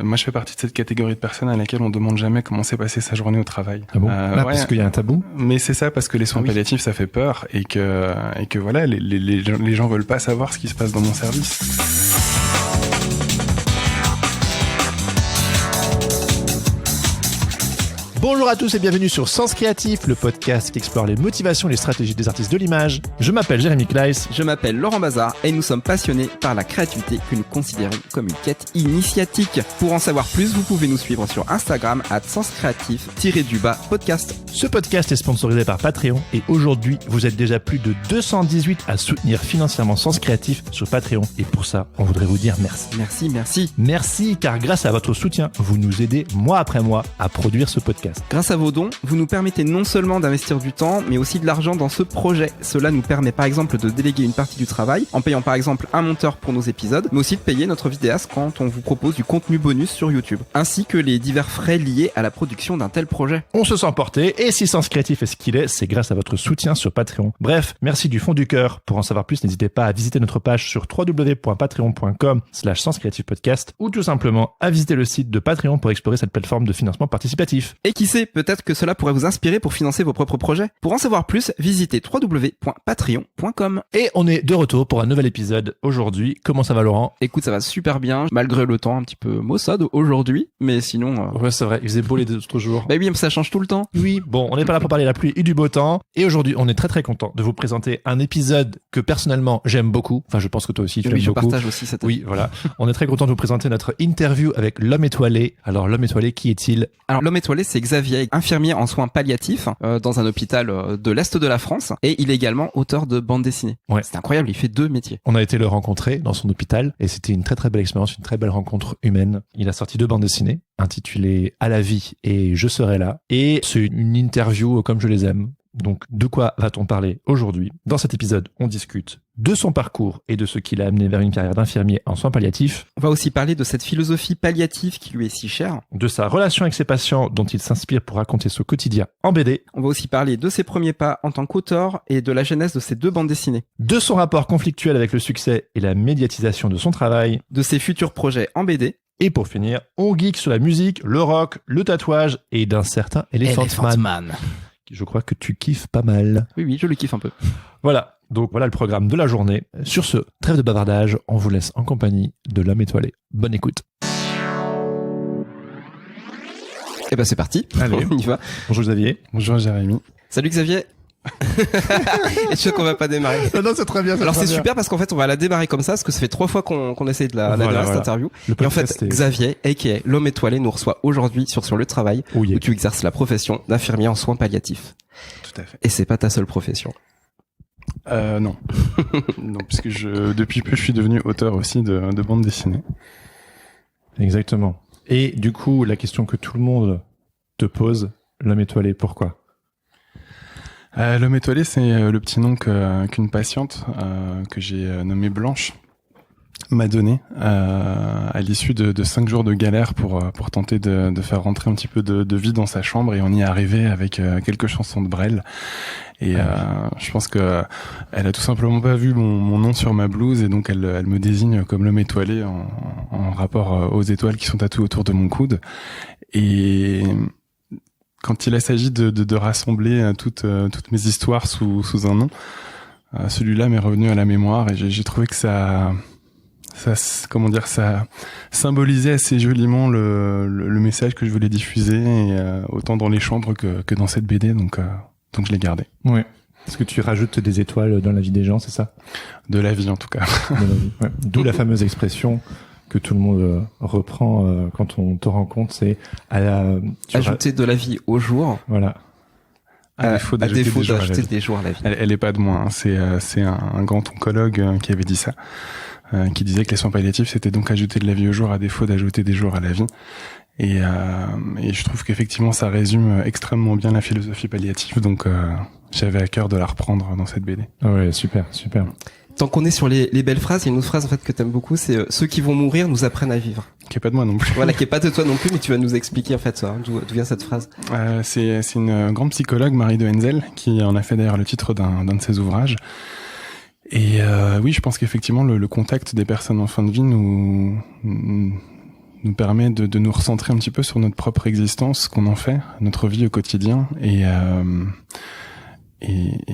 Moi, je fais partie de cette catégorie de personnes à laquelle on demande jamais comment s'est passée sa journée au travail. Ah bon? Parce qu'il y a un tabou? Mais c'est ça, parce que les soins palliatifs, ça fait peur et que voilà, les gens veulent pas savoir ce qui se passe dans mon service. Bonjour à tous et bienvenue sur Sens Créatif, le podcast qui explore les motivations et les stratégies des artistes de l'image. Je m'appelle Jérémy Kleiss. Je m'appelle Laurent Bazar et nous sommes passionnés par la créativité que nous considérons comme une quête initiatique. Pour en savoir plus, vous pouvez nous suivre sur Instagram @senscreatif_podcast. Ce podcast est sponsorisé par Patreon et aujourd'hui, vous êtes déjà plus de 218 à soutenir financièrement Sens Créatif sur Patreon. Et pour ça, on voudrait vous dire merci. Merci. Merci car grâce à votre soutien, vous nous aidez mois après mois à produire ce podcast. Grâce à vos dons, vous nous permettez non seulement d'investir du temps, mais aussi de l'argent dans ce projet. Cela nous permet par exemple de déléguer une partie du travail, en payant par exemple un monteur pour nos épisodes, mais aussi de payer notre vidéaste quand on vous propose du contenu bonus sur YouTube, ainsi que les divers frais liés à la production d'un tel projet. On se sent porté, et si Sens Créatif est ce qu'il est, c'est grâce à votre soutien sur Patreon. Bref, merci du fond du cœur. Pour en savoir plus, n'hésitez pas à visiter notre page sur www.patreon.com/senscreativepodcast ou tout simplement à visiter le site de Patreon pour explorer cette plateforme de financement participatif. Et qui sait, peut-être que cela pourrait vous inspirer pour financer vos propres projets. Pour en savoir plus, visitez www.patreon.com. Et on est de retour pour un nouvel épisode aujourd'hui. Comment ça va, Laurent? Écoute, ça va super bien, malgré le temps un petit peu maussade aujourd'hui, mais sinon... Ouais, c'est vrai, il faisait beau les autres jours. Bah oui, mais ça change tout le temps. Oui, bon, on n'est pas là pour parler de la pluie et du beau temps. Et aujourd'hui, on est très très content de vous présenter un épisode que personnellement j'aime beaucoup. Enfin, je pense que toi aussi tu l'aimes beaucoup. Oui, je partage aussi cette... Oui, voilà. On est très content de vous présenter notre interview avec l'homme étoilé. Alors, l'homme étoilé, qui est-il? Alors, l'homme étoilé, c'est Xavier, infirmier en soins palliatifs dans un hôpital de l'Est de la France. Et il est également auteur de bande dessinée. Ouais. C'est incroyable, il fait 2 métiers. On a été le rencontrer dans son hôpital et c'était une très très belle expérience, une très belle rencontre humaine. Il a sorti 2 bandes dessinées intitulées À la vie et Je serai là. Et c'est une interview comme je les aime. Donc, de quoi va-t-on parler aujourd'hui? Dans cet épisode, on discute de son parcours et de ce qui l'a amené vers une carrière d'infirmier en soins palliatifs. On va aussi parler de cette philosophie palliative qui lui est si chère. De sa relation avec ses patients dont il s'inspire pour raconter son quotidien en BD. On va aussi parler de ses premiers pas en tant qu'auteur et de la genèse de ses 2 bandes dessinées. De son rapport conflictuel avec le succès et la médiatisation de son travail. De ses futurs projets en BD. Et pour finir, on geek sur la musique, le rock, le tatouage et d'un certain Elephant Man. Je crois que tu kiffes pas mal. Oui, je le kiffe un peu. Voilà, donc voilà le programme de la journée. Sur ce, trêve de bavardage, on vous laisse en compagnie de l'homme étoilé. Bonne écoute. Et ben c'est parti, allez, on y va. Bonjour Xavier. Bonjour Jérémy. Salut Xavier. Et tu sais qu'on va pas démarrer. Non, c'est très bien. Alors c'est super parce qu'en fait on va la démarrer comme ça parce que ça fait 3 fois qu'on essaie de la démarrer cette interview. Et en fait Xavier, aka l'homme étoilé, nous reçoit aujourd'hui sur le travail où tu exerces la profession d'infirmier en soins palliatifs. Tout à fait. Et c'est pas ta seule profession. Non. Non, puisque depuis peu je suis devenu auteur aussi de bande dessinée. Exactement. Et du coup la question que tout le monde te pose, l'homme étoilé, pourquoi? L'homme étoilé, c'est le petit nom qu'une patiente que j'ai nommée Blanche m'a donné à l'issue de 5 jours de galère pour tenter de faire rentrer un petit peu de vie dans sa chambre, et on y est arrivé avec quelques chansons de Brel. Et je pense que elle a tout simplement pas vu mon nom sur ma blouse, et donc elle me désigne comme l'homme étoilé en rapport aux étoiles qui sont tatouées autour de mon coude. Et quand il s'agit de rassembler toutes mes histoires sous un nom, celui-là m'est revenu à la mémoire, et j'ai trouvé que ça symbolisait assez joliment le message que je voulais diffuser, et autant dans les chambres que dans cette BD, donc je l'ai gardé. Oui. Est-ce que tu rajoutes des étoiles dans la vie des gens, c'est ça? De la vie en tout cas. De la vie, ouais. D'où la fameuse expression que tout le monde reprend quand on te rencontre, c'est ajouter de la vie au jour. Voilà. À défaut d'ajouter des jours à la vie. Elle est pas de moi, hein. C'est un grand oncologue qui avait dit ça, qui disait que les soins palliatifs c'était donc ajouter de la vie au jour à défaut d'ajouter des jours à la vie. Et je trouve qu'effectivement ça résume extrêmement bien la philosophie palliative, donc j'avais à cœur de la reprendre dans cette BD. Ah ouais, super. Tant qu'on est sur les belles phrases, il y a une autre phrase en fait que t'aimes beaucoup, c'est ceux qui vont mourir nous apprennent à vivre. Qui est pas de moi non plus. Voilà, qui est pas de toi non plus, mais tu vas nous expliquer en fait ça, d'où vient cette phrase. C'est une grande psychologue, Marie de Henzel, qui en a fait d'ailleurs le titre d'un de ses ouvrages. Et oui, je pense qu'effectivement le contact des personnes en fin de vie nous nous permet de nous recentrer un petit peu sur notre propre existence, ce qu'on en fait, notre vie au quotidien, et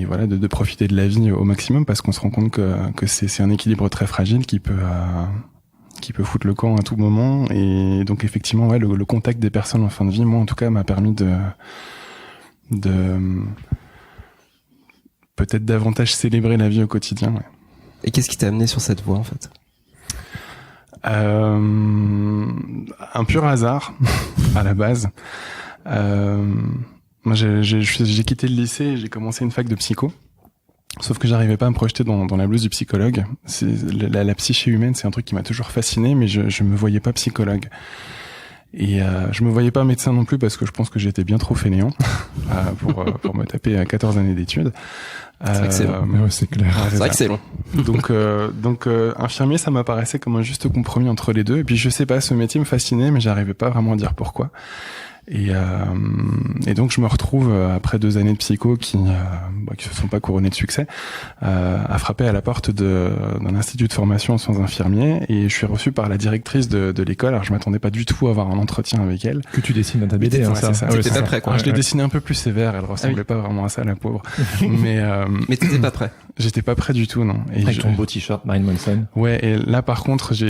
voilà, de profiter de la vie au maximum, parce qu'on se rend compte que c'est un équilibre très fragile qui peut foutre le camp à tout moment. Et donc effectivement, ouais, le contact des personnes en fin de vie, moi en tout cas, m'a permis de peut-être davantage célébrer la vie au quotidien. Ouais. Et qu'est-ce qui t'a amené sur cette voie en fait? Un pur hasard à la base. Moi, j'ai quitté le lycée et j'ai commencé une fac de psycho. Sauf que j'arrivais pas à me projeter dans la blouse du psychologue. La psyché humaine, c'est un truc qui m'a toujours fasciné, mais je me voyais pas psychologue. Et je me voyais pas médecin non plus, parce que je pense que j'étais bien trop fainéant pour me taper 14 années d'études. C'est vrai que c'est long. Ouais, c'est clair. C'est vrai que c'est long. Donc infirmier, ça m'apparaissait comme un juste compromis entre les deux. Et puis je sais pas, ce métier me fascinait, mais j'arrivais pas vraiment à dire pourquoi. Et donc je me retrouve après 2 années de psycho qui se sont pas couronnées de succès, à frapper à la porte d'un institut de formation en soins infirmiers, et je suis reçu par la directrice de l'école. Alors je m'attendais pas du tout à avoir un entretien avec elle. Que tu dessines dans ta BD, Ouais, ça. c'est ça. Ah, t'étais pas prêt, quoi. Je l'ai dessiné un peu plus sévère, elle ressemblait pas vraiment à ça, la pauvre. Mais t'étais pas prêt. J'étais pas prêt du tout, non. Et Avec ton beau t-shirt Marilyn Manson. Ouais, et là par contre j'ai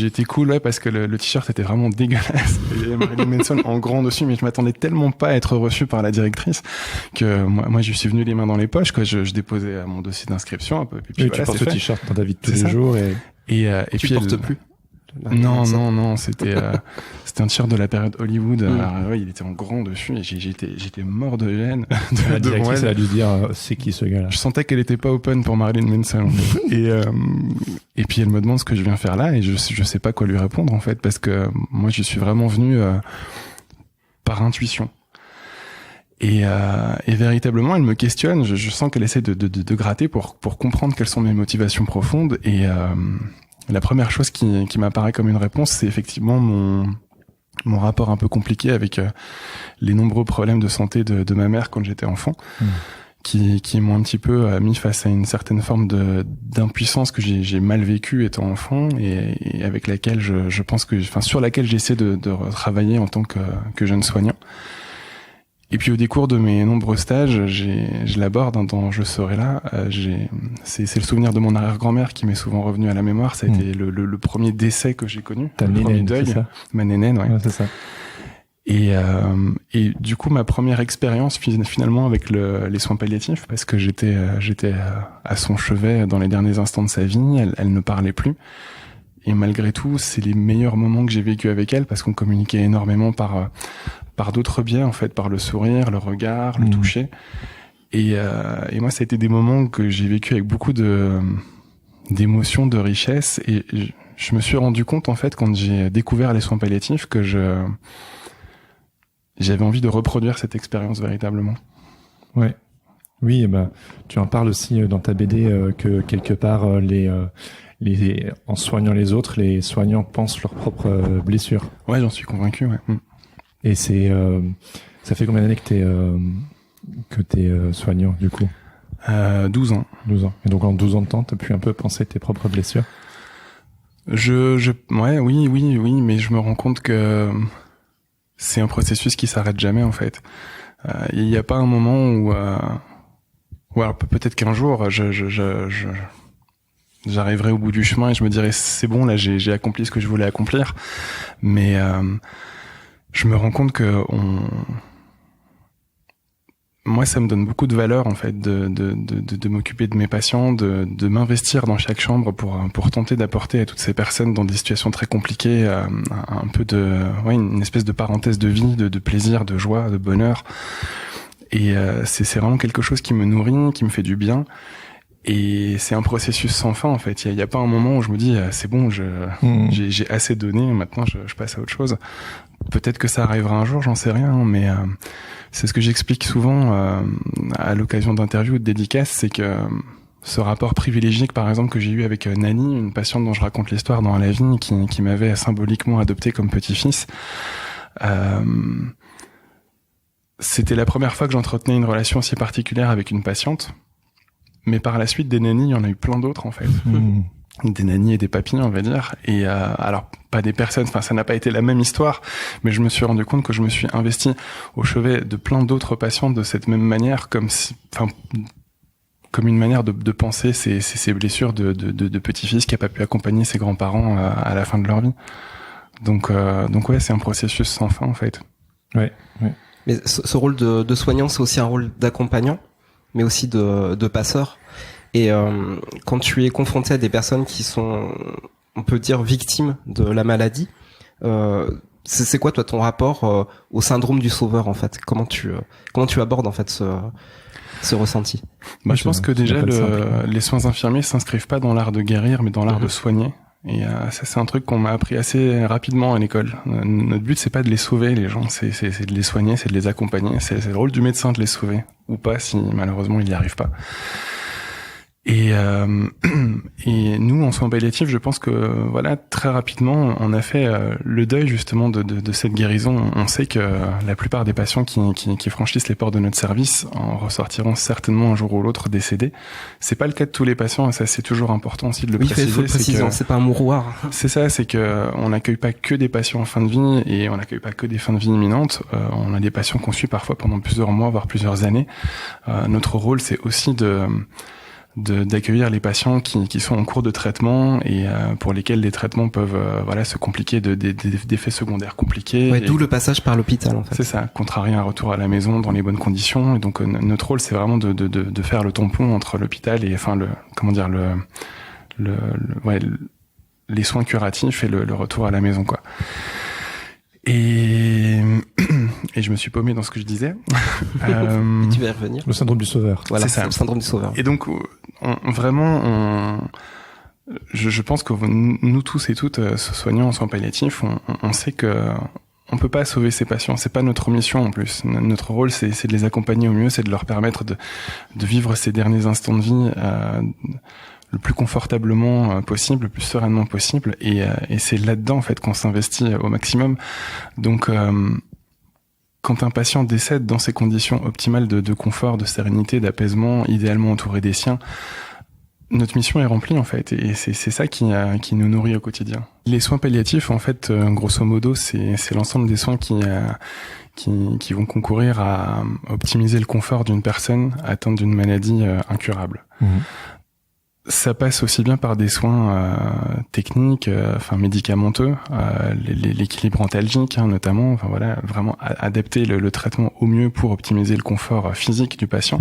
été cool, ouais, parce que le t-shirt était vraiment dégueulasse. Il y avait Marilyn Manson en grand dessus, mais je m'attendais tellement pas à être reçu par la directrice que moi je suis venu les mains dans les poches, quoi. Je déposais mon dossier d'inscription un peu. Et puis oui, voilà, tu portes le t-shirt dans ta vie de tous les jours et tu puis portes plus. Non, c'était un t-shirt de la période Hollywood. Alors, ouais, il était en grand dessus et j'étais mort de gêne. La directrice, elle a dû se dire, c'est qui ce gars-là? Je sentais qu'elle était pas open pour Marilyn Manson. En fait. Et puis elle me demande ce que je viens faire là, et je sais pas quoi lui répondre en fait, parce que moi je suis vraiment venu par intuition. Et véritablement, elle me questionne. Je sens qu'elle essaie de gratter pour comprendre quelles sont mes motivations profondes. Et la première chose qui m'apparaît comme une réponse, c'est effectivement mon rapport un peu compliqué avec les nombreux problèmes de santé de ma mère quand j'étais enfant, qui m'ont un petit peu mis face à une certaine forme d'impuissance que j'ai mal vécue étant enfant, et avec laquelle je pense sur laquelle j'essaie de travailler en tant que jeune soignant. Et puis au décours de mes nombreux stages, je l'aborde dans Je serai là. C'est le souvenir de mon arrière-grand-mère qui m'est souvent revenu à la mémoire. Ça a été le premier décès que j'ai connu, le premier deuil. C'est ça. Ma nénène, ouais. Ouais, c'est ça. Et du coup, ma première expérience finalement avec les soins palliatifs, parce que j'étais à son chevet dans les derniers instants de sa vie, elle ne parlait plus. Et malgré tout, c'est les meilleurs moments que j'ai vécu avec elle, parce qu'on communiquait énormément par d'autres biais, en fait, par le sourire, le regard, le toucher. Et moi, ça a été des moments que j'ai vécu avec beaucoup d'émotions, de richesse. Et je me suis rendu compte, en fait, quand j'ai découvert les soins palliatifs, que j'avais envie de reproduire cette expérience véritablement. Ouais. Oui, tu en parles aussi dans ta BD que quelque part en soignant les autres, les soignants pensent leurs propres blessures. Ouais, j'en suis convaincu. Ouais. Et ça fait combien d'années que t'es soignant du coup? 12 ans. 12 ans. Et donc en 12 ans de temps, t'as pu un peu penser tes propres blessures? Ouais, oui, mais je me rends compte que c'est un processus qui s'arrête jamais en fait. Il y a pas un moment où alors peut-être qu'un jour j'arriverai au bout du chemin et je me dirai c'est bon, là j'ai accompli ce que je voulais accomplir, mais je me rends compte que moi ça me donne beaucoup de valeur en fait de m'occuper de mes patients, de m'investir dans chaque chambre pour tenter d'apporter à toutes ces personnes dans des situations très compliquées un peu une espèce de parenthèse de vie, de plaisir, de joie, de bonheur. Et c'est vraiment quelque chose qui me nourrit, qui me fait du bien. Et c'est un processus sans fin en fait. Il y a pas un moment où je me dis c'est bon, j'ai assez donné, maintenant je passe à autre chose. Peut-être que ça arrivera un jour, j'en sais rien, mais c'est ce que j'explique souvent à l'occasion d'interviews ou de dédicaces, c'est que ce rapport privilégié, par exemple, que j'ai eu avec Nani, une patiente dont je raconte l'histoire dans La Vie, qui m'avait symboliquement adopté comme petit-fils. C'était la première fois que j'entretenais une relation si particulière avec une patiente. Mais par la suite, des nannies, il y en a eu plein d'autres, en fait. des nannies et des papilles, on va dire. Et alors pas des personnes, enfin ça n'a pas été la même histoire, mais je me suis rendu compte que je me suis investi au chevet de plein d'autres patients de cette même manière, comme une manière de penser ces blessures de petit-fils qui a pas pu accompagner ses grands-parents à la fin de leur vie. Donc ouais, c'est un processus sans fin en fait. Ouais. Mais ce rôle de soignant, c'est aussi un rôle d'accompagnant, mais aussi de passeur. Et quand tu es confronté à des personnes qui sont, on peut dire, victimes de la maladie, c'est quoi toi ton rapport au syndrome du sauveur en fait? Comment tu abordes en fait ce ressenti? Je pense que déjà les soins infirmiers s'inscrivent pas dans l'art de guérir, mais dans l'art de soigner. Et ça c'est un truc qu'on m'a appris assez rapidement à l'école. Notre but c'est pas de les sauver les gens, c'est de les soigner, c'est de les accompagner. C'est le rôle du médecin de les sauver ou pas si malheureusement il n'y arrive pas. Et nous, en soins palliatifs, je pense que voilà, très rapidement, on a fait le deuil justement de cette guérison. On sait que la plupart des patients qui franchissent les portes de notre service en ressortiront certainement un jour ou l'autre décédés. C'est pas le cas de tous les patients, et ça c'est toujours important aussi de le préciser. Faut le préciser, c'est pas un mouroir. C'est ça, c'est que on n'accueille pas que des patients en fin de vie et on n'accueille pas que des fins de vie imminentes. On a des patients qu'on suit parfois pendant plusieurs mois, voire plusieurs années. Notre rôle, c'est aussi d'accueillir les patients qui sont en cours de traitement et pour lesquels les traitements peuvent se compliquer d'effets secondaires compliqués. Ouais, d'où le passage par l'hôpital en fait. C'est ça, contrarier un retour à la maison dans les bonnes conditions. Et donc notre rôle c'est vraiment de faire le tampon entre l'hôpital et les soins curatifs et le retour à la maison quoi. Et je me suis paumé dans ce que je disais. Et tu vas y revenir. Le syndrome du sauveur. Voilà, c'est le syndrome du sauveur. Et donc, je pense que nous tous et toutes, soignants en soins palliatifs, on sait que on peut pas sauver ces patients. C'est pas notre mission en plus. Notre rôle, c'est de les accompagner au mieux, c'est de leur permettre de vivre ces derniers instants de vie le plus confortablement possible, le plus sereinement possible, et c'est là-dedans en fait qu'on s'investit au maximum. Donc quand un patient décède dans ces conditions optimales de confort, de sérénité, d'apaisement, idéalement entouré des siens, notre mission est remplie en fait, et c'est ça qui nous nourrit au quotidien. Les soins palliatifs en fait, grosso modo, c'est l'ensemble des soins qui vont concourir à optimiser le confort d'une personne atteinte d'une maladie incurable. Ça passe aussi bien par des soins techniques, médicamenteux, l'équilibre antalgique notamment, vraiment adapter le traitement au mieux pour optimiser le confort physique du patient.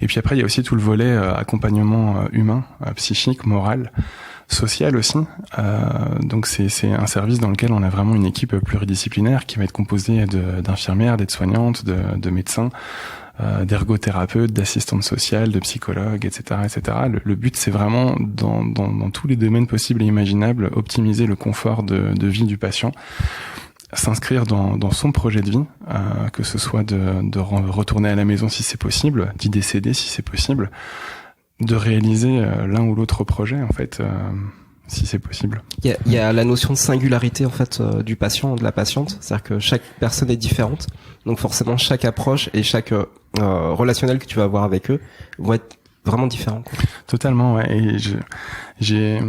Et puis après il y a aussi tout le volet accompagnement humain, psychique, moral, social aussi. Donc c'est un service dans lequel on a vraiment une équipe pluridisciplinaire qui va être composée d'infirmières, d'aides-soignantes, de médecins, d'ergothérapeutes, d'assistantes sociales, de psychologues, etc., etc. Le but, c'est vraiment, dans tous les domaines possibles et imaginables, optimiser le confort de vie du patient, s'inscrire dans son projet de vie, que ce soit de retourner à la maison si c'est possible, d'y décéder si c'est possible, de réaliser l'un ou l'autre projet, en fait, si c'est possible. Il y a la notion de singularité en fait du patient ou de la patiente, c'est-à-dire que chaque personne est différente, donc forcément chaque approche et chaque relationnel que tu vas avoir avec eux vont être vraiment différents, quoi. Totalement, ouais. Et j'ai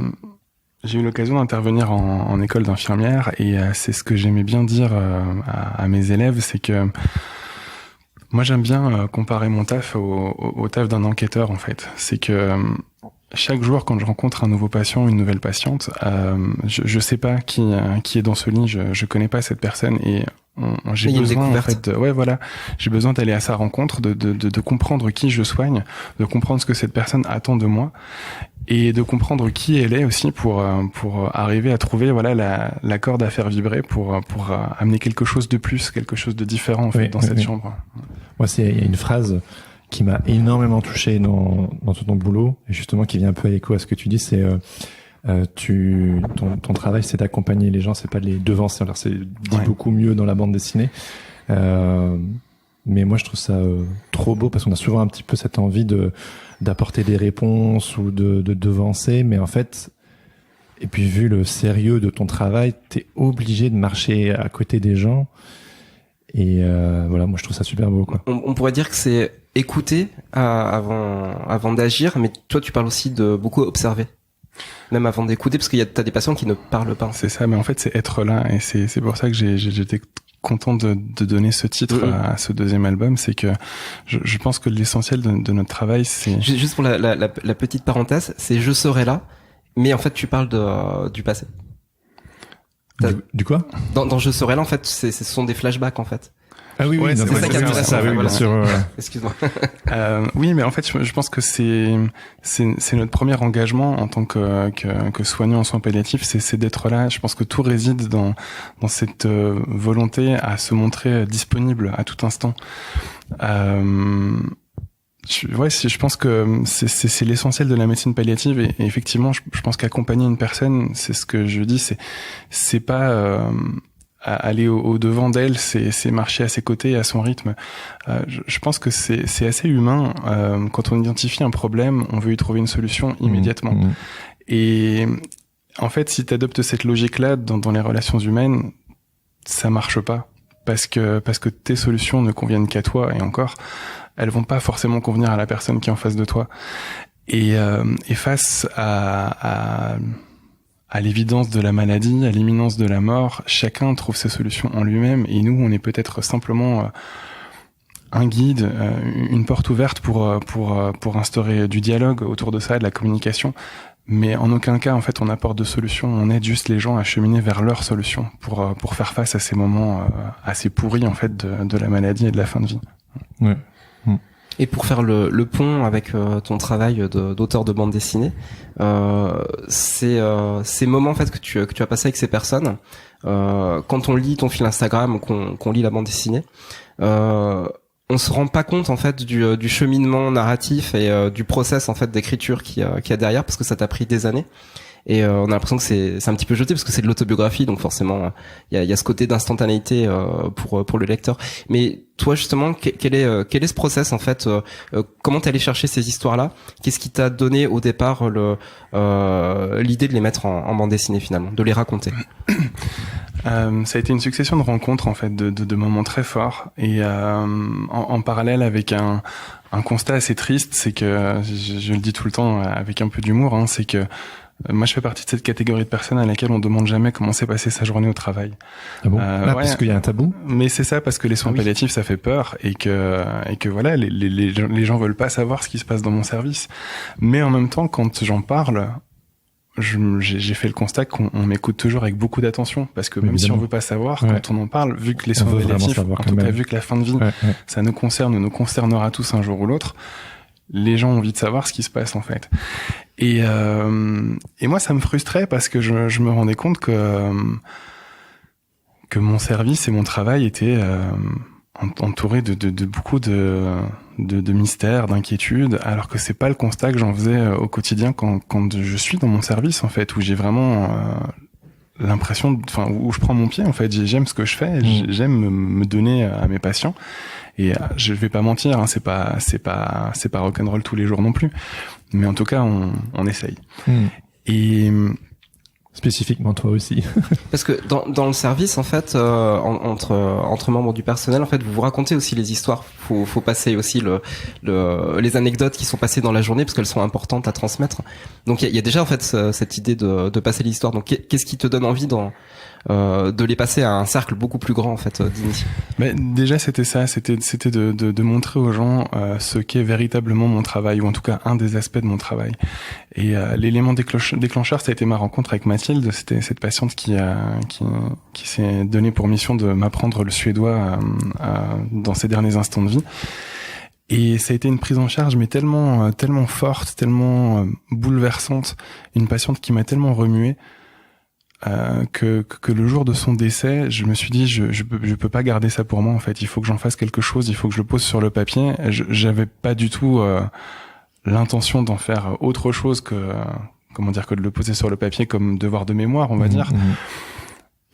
eu l'occasion d'intervenir en école d'infirmière et c'est ce que j'aimais bien dire à mes élèves, c'est que moi j'aime bien comparer mon taf au taf d'un enquêteur en fait. C'est que chaque jour, quand je rencontre un nouveau patient ou une nouvelle patiente, je sais pas qui est dans ce lit, je connais pas cette personne et j'ai besoin en fait j'ai besoin d'aller à sa rencontre, de comprendre qui je soigne, de comprendre ce que cette personne attend de moi et de comprendre qui elle est aussi pour arriver à trouver la corde à faire vibrer pour amener quelque chose de plus, quelque chose de différent en fait dans cette chambre. Moi, il y a une phrase qui m'a énormément touché dans ton boulot, et justement qui vient un peu à l'écho à ce que tu dis, c'est ton travail, c'est d'accompagner les gens, c'est pas de les devancer. Alors c'est dit beaucoup mieux dans la bande dessinée, mais moi je trouve ça trop beau parce qu'on a souvent un petit peu cette envie d'apporter des réponses ou de devancer, mais en fait, et puis vu le sérieux de ton travail, t'es obligé de marcher à côté des gens. Et moi je trouve ça super beau, quoi. On pourrait dire que c'est écouter avant d'agir, mais toi tu parles aussi de beaucoup observer. même avant d'écouter, parce t'as des patients qui ne parlent pas. C'est ça, mais en fait c'est être là, et c'est pour ça que j'étais content de donner ce titre à ce deuxième album. C'est que je pense que l'essentiel de notre travail, c'est juste pour la petite parenthèse, c'est je serai là, mais en fait tu parles du passé. Du quoi? Dans je serai là, en fait, ce sont des flashbacks, en fait. Ah oui, c'est ça qui est intéressant. Oui, bien sûr. Excuse-moi. Oui, mais en fait, je pense que c'est notre premier engagement en tant que soignant en soins palliatifs, c'est d'être là. Je pense que tout réside dans cette volonté à se montrer disponible à tout instant. Je pense que c'est l'essentiel de la médecine palliative, et effectivement, je pense qu'accompagner une personne, c'est ce que je dis, c'est pas aller au devant d'elle, c'est marcher à ses côtés, à son rythme. Je pense que c'est assez humain. Quand on identifie un problème, on veut y trouver une solution immédiatement. Et en fait, si tu adoptes cette logique-là dans les relations humaines, ça marche pas, parce que tes solutions ne conviennent qu'à toi, et encore, elles vont pas forcément convenir à la personne qui est en face de toi. Et face à l'évidence de la maladie, à l'imminence de la mort, chacun trouve ses solutions en lui-même, et nous, on est peut-être simplement un guide, une porte ouverte pour instaurer du dialogue autour de ça, de la communication. Mais en aucun cas, en fait, on apporte de solutions. On aide juste les gens à cheminer vers leurs solutions pour faire face à ces moments assez pourris, en fait, de la maladie et de la fin de vie. Ouais. Et pour faire le pont avec ton travail d'auteur de bande dessinée, ces moments en fait que tu as passé avec ces personnes, quand on lit ton fil Instagram, qu'on lit la bande dessinée, on se rend pas compte en fait du cheminement narratif et du process en fait d'écriture qu'il y a derrière, parce que ça t'a pris des années. Et on a l'impression que c'est un petit peu jeté parce que c'est de l'autobiographie, donc forcément il y a ce côté d'instantanéité pour le lecteur. Mais toi justement, quel est ce process en fait, comment t'es allé chercher ces histoires-là? Qu'est-ce qui t'a donné au départ l'idée de les mettre en bande dessinée finalement, de les raconter? Ça a été une succession de rencontres en fait, de moments très forts, et en parallèle avec un constat assez triste, c'est que je le dis tout le temps avec un peu d'humour, hein, c'est que moi, je fais partie de cette catégorie de personnes à laquelle on demande jamais comment s'est passée sa journée au travail. Ah bon? Parce qu'il y a un tabou? Mais c'est ça, parce que les soins palliatifs, ça fait peur, et que voilà, les gens veulent pas savoir ce qui se passe dans mon service. Mais en même temps, quand j'en parle, j'ai fait le constat qu'on m'écoute toujours avec beaucoup d'attention, parce que même si on veut pas savoir, quand on en parle, vu que les soins palliatifs, en tout cas vu que la fin de vie, ça nous concerne ou nous concernera tous un jour ou l'autre, les gens ont envie de savoir ce qui se passe en fait. Et moi, ça me frustrait, parce que je me rendais compte que mon service et mon travail étaient entourés de beaucoup de mystères, d'inquiétudes, alors que c'est pas le constat que j'en faisais au quotidien quand je suis dans mon service en fait, où j'ai vraiment l'impression, enfin, où je prends mon pied en fait. J'aime ce que je fais, j'aime me donner à mes patients. Et je vais pas mentir, hein, c'est pas rock'n'roll tous les jours non plus, mais en tout cas on essaye. Et spécifiquement toi aussi. Parce que dans le service en fait, entre membres du personnel en fait, vous racontez aussi les histoires. Faut passer aussi les anecdotes qui sont passées dans la journée, parce qu'elles sont importantes à transmettre. Donc il y a déjà en fait cette idée de passer l'histoire. Donc qu'est-ce qui te donne envie de les passer à un cercle beaucoup plus grand en fait d'initiés? Mais déjà c'était ça, c'était de montrer aux gens ce qu'est véritablement mon travail, ou en tout cas un des aspects de mon travail. Et l'élément déclencheur, ça a été ma rencontre avec Mathilde. C'était cette patiente qui s'est donné pour mission de m'apprendre le suédois dans ses derniers instants de vie. Et ça a été une prise en charge, mais tellement forte, tellement bouleversante, une patiente qui m'a tellement remué, que le jour de son décès, je me suis dit je peux pas garder ça pour moi en fait. Il faut que j'en fasse quelque chose, il faut que je le pose sur le papier. J'avais pas du tout l'intention d'en faire autre chose que de le poser sur le papier comme devoir de mémoire, on va dire.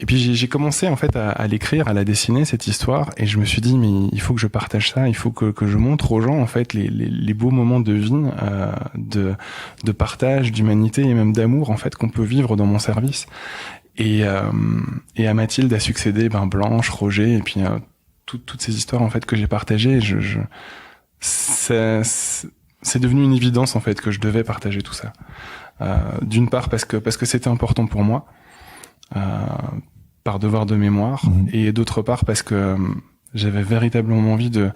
Et puis j'ai commencé en fait à l'écrire, à la dessiner cette histoire, et je me suis dit mais il faut que je partage ça, il faut que je montre aux gens en fait les beaux moments de vie, de partage, d'humanité et même d'amour en fait qu'on peut vivre dans mon service. Et à Mathilde a succédé Blanche, Roger, et puis toutes ces histoires en fait que j'ai partagées. C'est devenu une évidence en fait que je devais partager tout ça. D'une part parce que c'était important pour moi, par devoir de mémoire, et d'autre part parce que j'avais véritablement envie de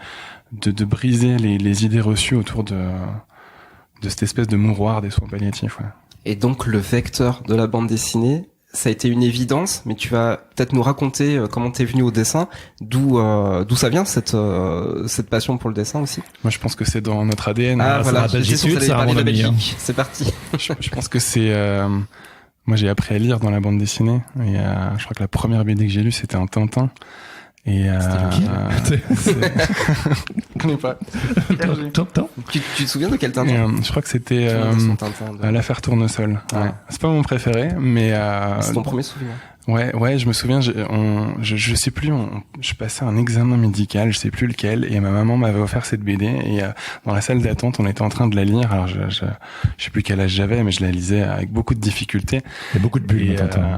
briser les idées reçues autour de cette espèce de mouroir des soins palliatifs. Ouais. Et donc le vecteur de la bande dessinée, ça a été une évidence, mais tu vas peut-être nous raconter comment t'es venu au dessin, d'où ça vient cette passion pour le dessin aussi. Moi, je pense que c'est dans notre ADN. Ah voilà, j'étais sûr que ça allait parler de Belgique. C'est parti. Je pense que c'est. Moi, j'ai appris à lire dans la bande dessinée, et je crois que la première BD que j'ai lue, c'était un Tintin. Et je connais pas. Tu te souviens de quel Tintin? Je crois que c'était l'affaire Tournesol. Ouais. Ouais. C'est pas mon préféré, mais c'est ton premier souvenir. Ouais, je me souviens. Je sais plus. Je passais un examen médical, je sais plus lequel, et ma maman m'avait offert cette BD. Et dans la salle d'attente, on était en train de la lire. Alors je sais plus quel âge j'avais, mais je la lisais avec beaucoup de difficultés. Il y a beaucoup de bulles.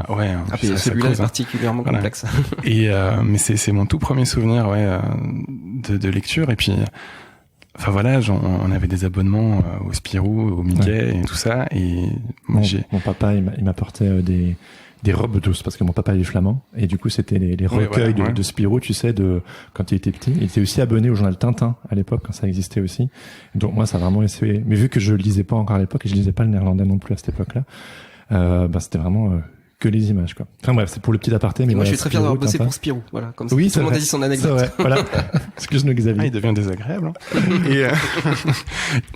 Ouais. Celui-là est particulièrement complexe. Et mais c'est mon tout premier souvenir, de lecture. Et puis. Enfin voilà, on avait des abonnements au Spirou, au Mickey et tout ça. Et moi, mon papa, il m'apportait des robes douces parce que mon papa est flamand et du coup c'était les recueils de Spirou, tu sais, de quand il était petit. Il était aussi abonné au journal Tintin à l'époque quand ça existait aussi. Donc moi ça a vraiment essayé. Mais vu que je lisais pas encore à l'époque et je lisais pas le néerlandais non plus à cette époque-là, c'était vraiment que les images quoi. Enfin bref, c'est pour le petit aparté. Mais moi voilà, je suis très fier d'avoir bossé pour Spirou. Voilà, comme ça. Oui, tout le monde a dit son anecdote. C'est vrai. Voilà. Excuse-nous Xavier. Il devient désagréable.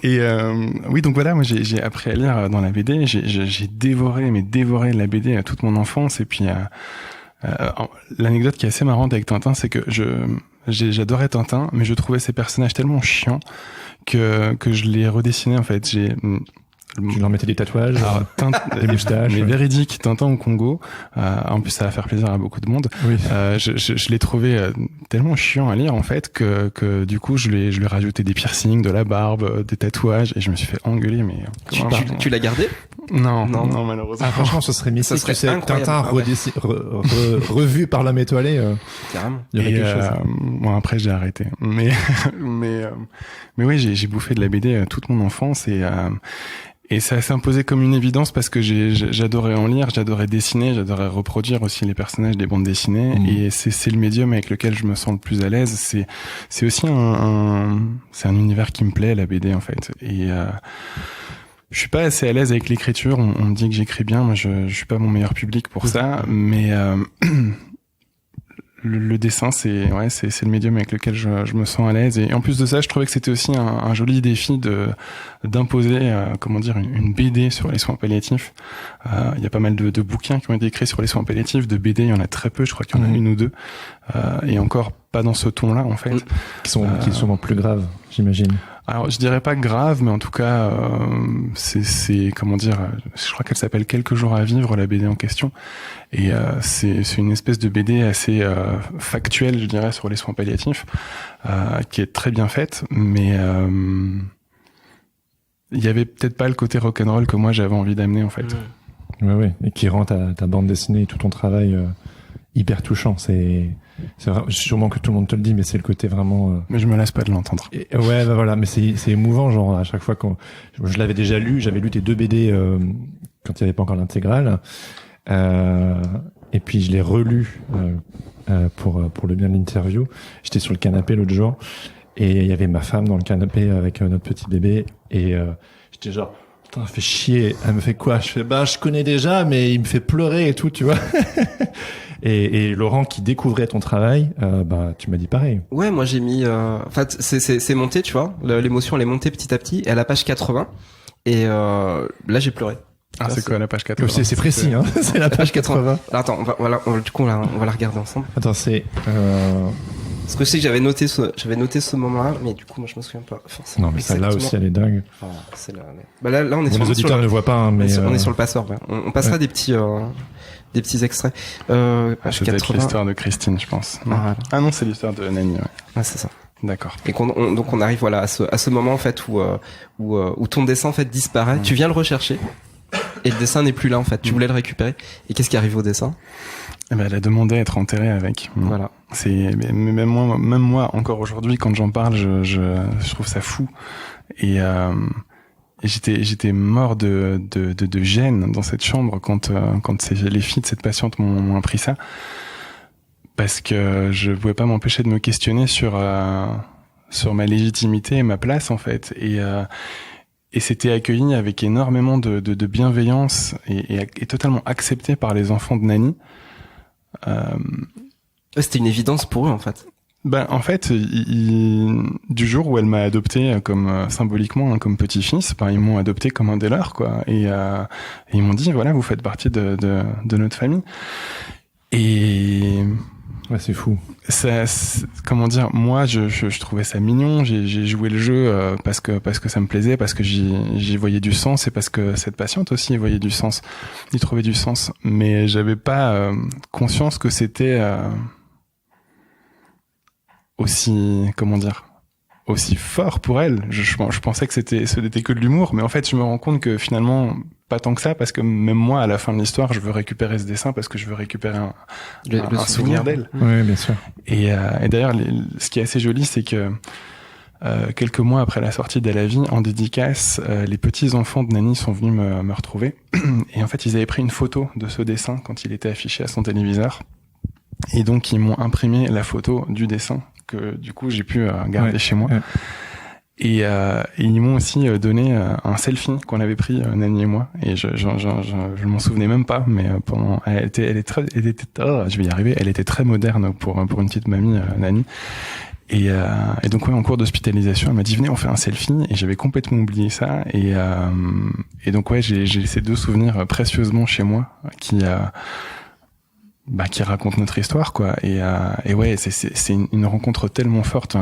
Oui, donc voilà, moi j'ai appris à lire dans la BD. J'ai dévoré la BD toute mon enfance. Et puis l'anecdote qui est assez marrante avec Tintin, c'est que j'adorais Tintin, mais je trouvais ces personnages tellement chiants que je les redessinais en fait. Tu leur mettais des tatouages, des moustaches. Mais véridique, Tintin au Congo. En plus, ça va faire plaisir à beaucoup de monde. Oui. Je l'ai trouvé tellement chiant à lire en fait que du coup, je lui ai rajouté des piercings, de la barbe, des tatouages, et je me suis fait engueuler. Mais tu l'as gardé? Non, malheureusement. Ah, franchement, ce serait mythique. Ça serait incroyable. Tintin revu par l'homme étoilé. Carrément. Il y aurait quelque chose. Bon, après, j'ai arrêté. Mais oui, j'ai bouffé de la BD toute mon enfance et ça s'est imposé comme une évidence parce que j'adorais en lire, j'adorais dessiner, j'adorais reproduire aussi les personnages des bandes dessinées. Et c'est le médium avec lequel je me sens le plus à l'aise. C'est aussi c'est un univers qui me plaît, la BD en fait. Et je suis pas assez à l'aise avec l'écriture. On me dit que j'écris bien, moi je suis pas mon meilleur public pour ça, mais le dessin, c'est le médium avec lequel je me sens à l'aise. Et en plus de ça, je trouvais que c'était aussi un joli défi d'imposer, une BD sur les soins palliatifs. Il y a pas mal de bouquins qui ont été écrits sur les soins palliatifs. De BD, il y en a très peu. Je crois qu'il y en a une ou deux. Et encore pas dans ce ton-là, en fait. Qui sont sûrement plus graves, j'imagine. Alors, je dirais pas grave, mais en tout cas, je crois qu'elle s'appelle Quelques jours à vivre, la BD en question. Et c'est une espèce de BD assez factuelle, je dirais, sur les soins palliatifs, qui est très bien faite, mais il y avait peut-être pas le côté rock'n'roll que moi j'avais envie d'amener, en fait. Ouais, et qui rend ta bande dessinée et tout ton travail hyper touchant. C'est sûrement que tout le monde te le dit, mais c'est le côté vraiment. Mais je me lasse pas de l'entendre. Ouais, bah voilà, mais c'est émouvant, genre à chaque fois je l'avais déjà lu, j'avais lu tes 2 BD quand il y avait pas encore l'intégrale, et puis je l'ai relu pour le bien de l'interview. J'étais sur le canapé l'autre jour et il y avait ma femme dans le canapé avec notre petit bébé et j'étais genre. Putain, elle fait chier. Elle me fait quoi? Je fais, je connais déjà, mais il me fait pleurer et tout, tu vois. et Laurent, qui découvrait ton travail, tu m'as dit pareil. Ouais, moi j'ai mis, en fait, c'est monté, tu vois. L'émotion, elle est montée petit à petit. Et à la page 80. Et, là, j'ai pleuré. Ah, c'est quoi la page 80? C'est précis, hein. C'est la page 80. Attends, on va la regarder ensemble. Attends, c'est, Parce que je sais que j'avais noté ce moment-là, mais du coup, moi, je me souviens pas forcément. Non, mais celle-là aussi, elle est dingue. C'est là, là, on est les auditeurs ne le voient pas, hein, mais on est sur le passeur, ouais. On passera des petits extraits. C'est peut-être l'histoire de Christine, je pense. Non. Ah non, c'est l'histoire de Nani, ouais. Ah, c'est ça. D'accord. Et donc on arrive, voilà, à ce moment, en fait, où ton dessin, en fait, disparaît. Tu viens le rechercher. Et le dessin n'est plus là, en fait. Tu voulais le récupérer. Et qu'est-ce qui arrive au dessin? Elle a demandé à être enterrée avec. Voilà. Même moi, encore aujourd'hui, quand j'en parle, je trouve ça fou. Et j'étais mort de gêne dans cette chambre quand les filles de cette patiente m'ont appris ça, parce que je pouvais pas m'empêcher de me questionner sur ma légitimité et ma place en fait, et c'était accueilli avec énormément de bienveillance et totalement accepté par les enfants de Nani. C'était une évidence pour eux en fait. En fait, du jour où elle m'a adopté comme symboliquement comme petit-fils, ils m'ont adopté comme un des leurs, quoi. Et ils m'ont dit, voilà, vous faites partie de notre famille. Et ouais, c'est fou. Ça, comment dire, moi, je trouvais ça mignon. J'ai joué le jeu parce que ça me plaisait, parce que j'y voyais du sens, et parce que cette patiente aussi y voyait du sens, y trouvait du sens. Mais j'avais pas conscience que c'était aussi, comment dire, aussi fort pour elle. Je pensais que ce n'était que de l'humour, mais en fait, je me rends compte que finalement, pas tant que ça, parce que même moi, à la fin de l'histoire, je veux récupérer ce dessin parce que je veux récupérer un souvenir d'elle. Oui, bien sûr. Et d'ailleurs, ce qui est assez joli, c'est que quelques mois après la sortie d'À la vie, en dédicace, les petits enfants de Nani sont venus me retrouver. Et en fait, ils avaient pris une photo de ce dessin quand il était affiché à son téléviseur. Et donc, ils m'ont imprimé la photo du dessin que du coup j'ai pu garder chez moi. Ouais. Et ils m'ont aussi donné un selfie qu'on avait pris Nani et moi. Et je m'en souvenais même pas, mais elle était je vais y arriver. Elle était très moderne pour une petite mamie Nani. Et donc en cours d'hospitalisation, elle m'a dit venez on fait un selfie, et j'avais complètement oublié ça. Et donc j'ai ces deux souvenirs précieusement chez moi qui racontent notre histoire, quoi. Et ouais, c'est une rencontre tellement forte. Hein.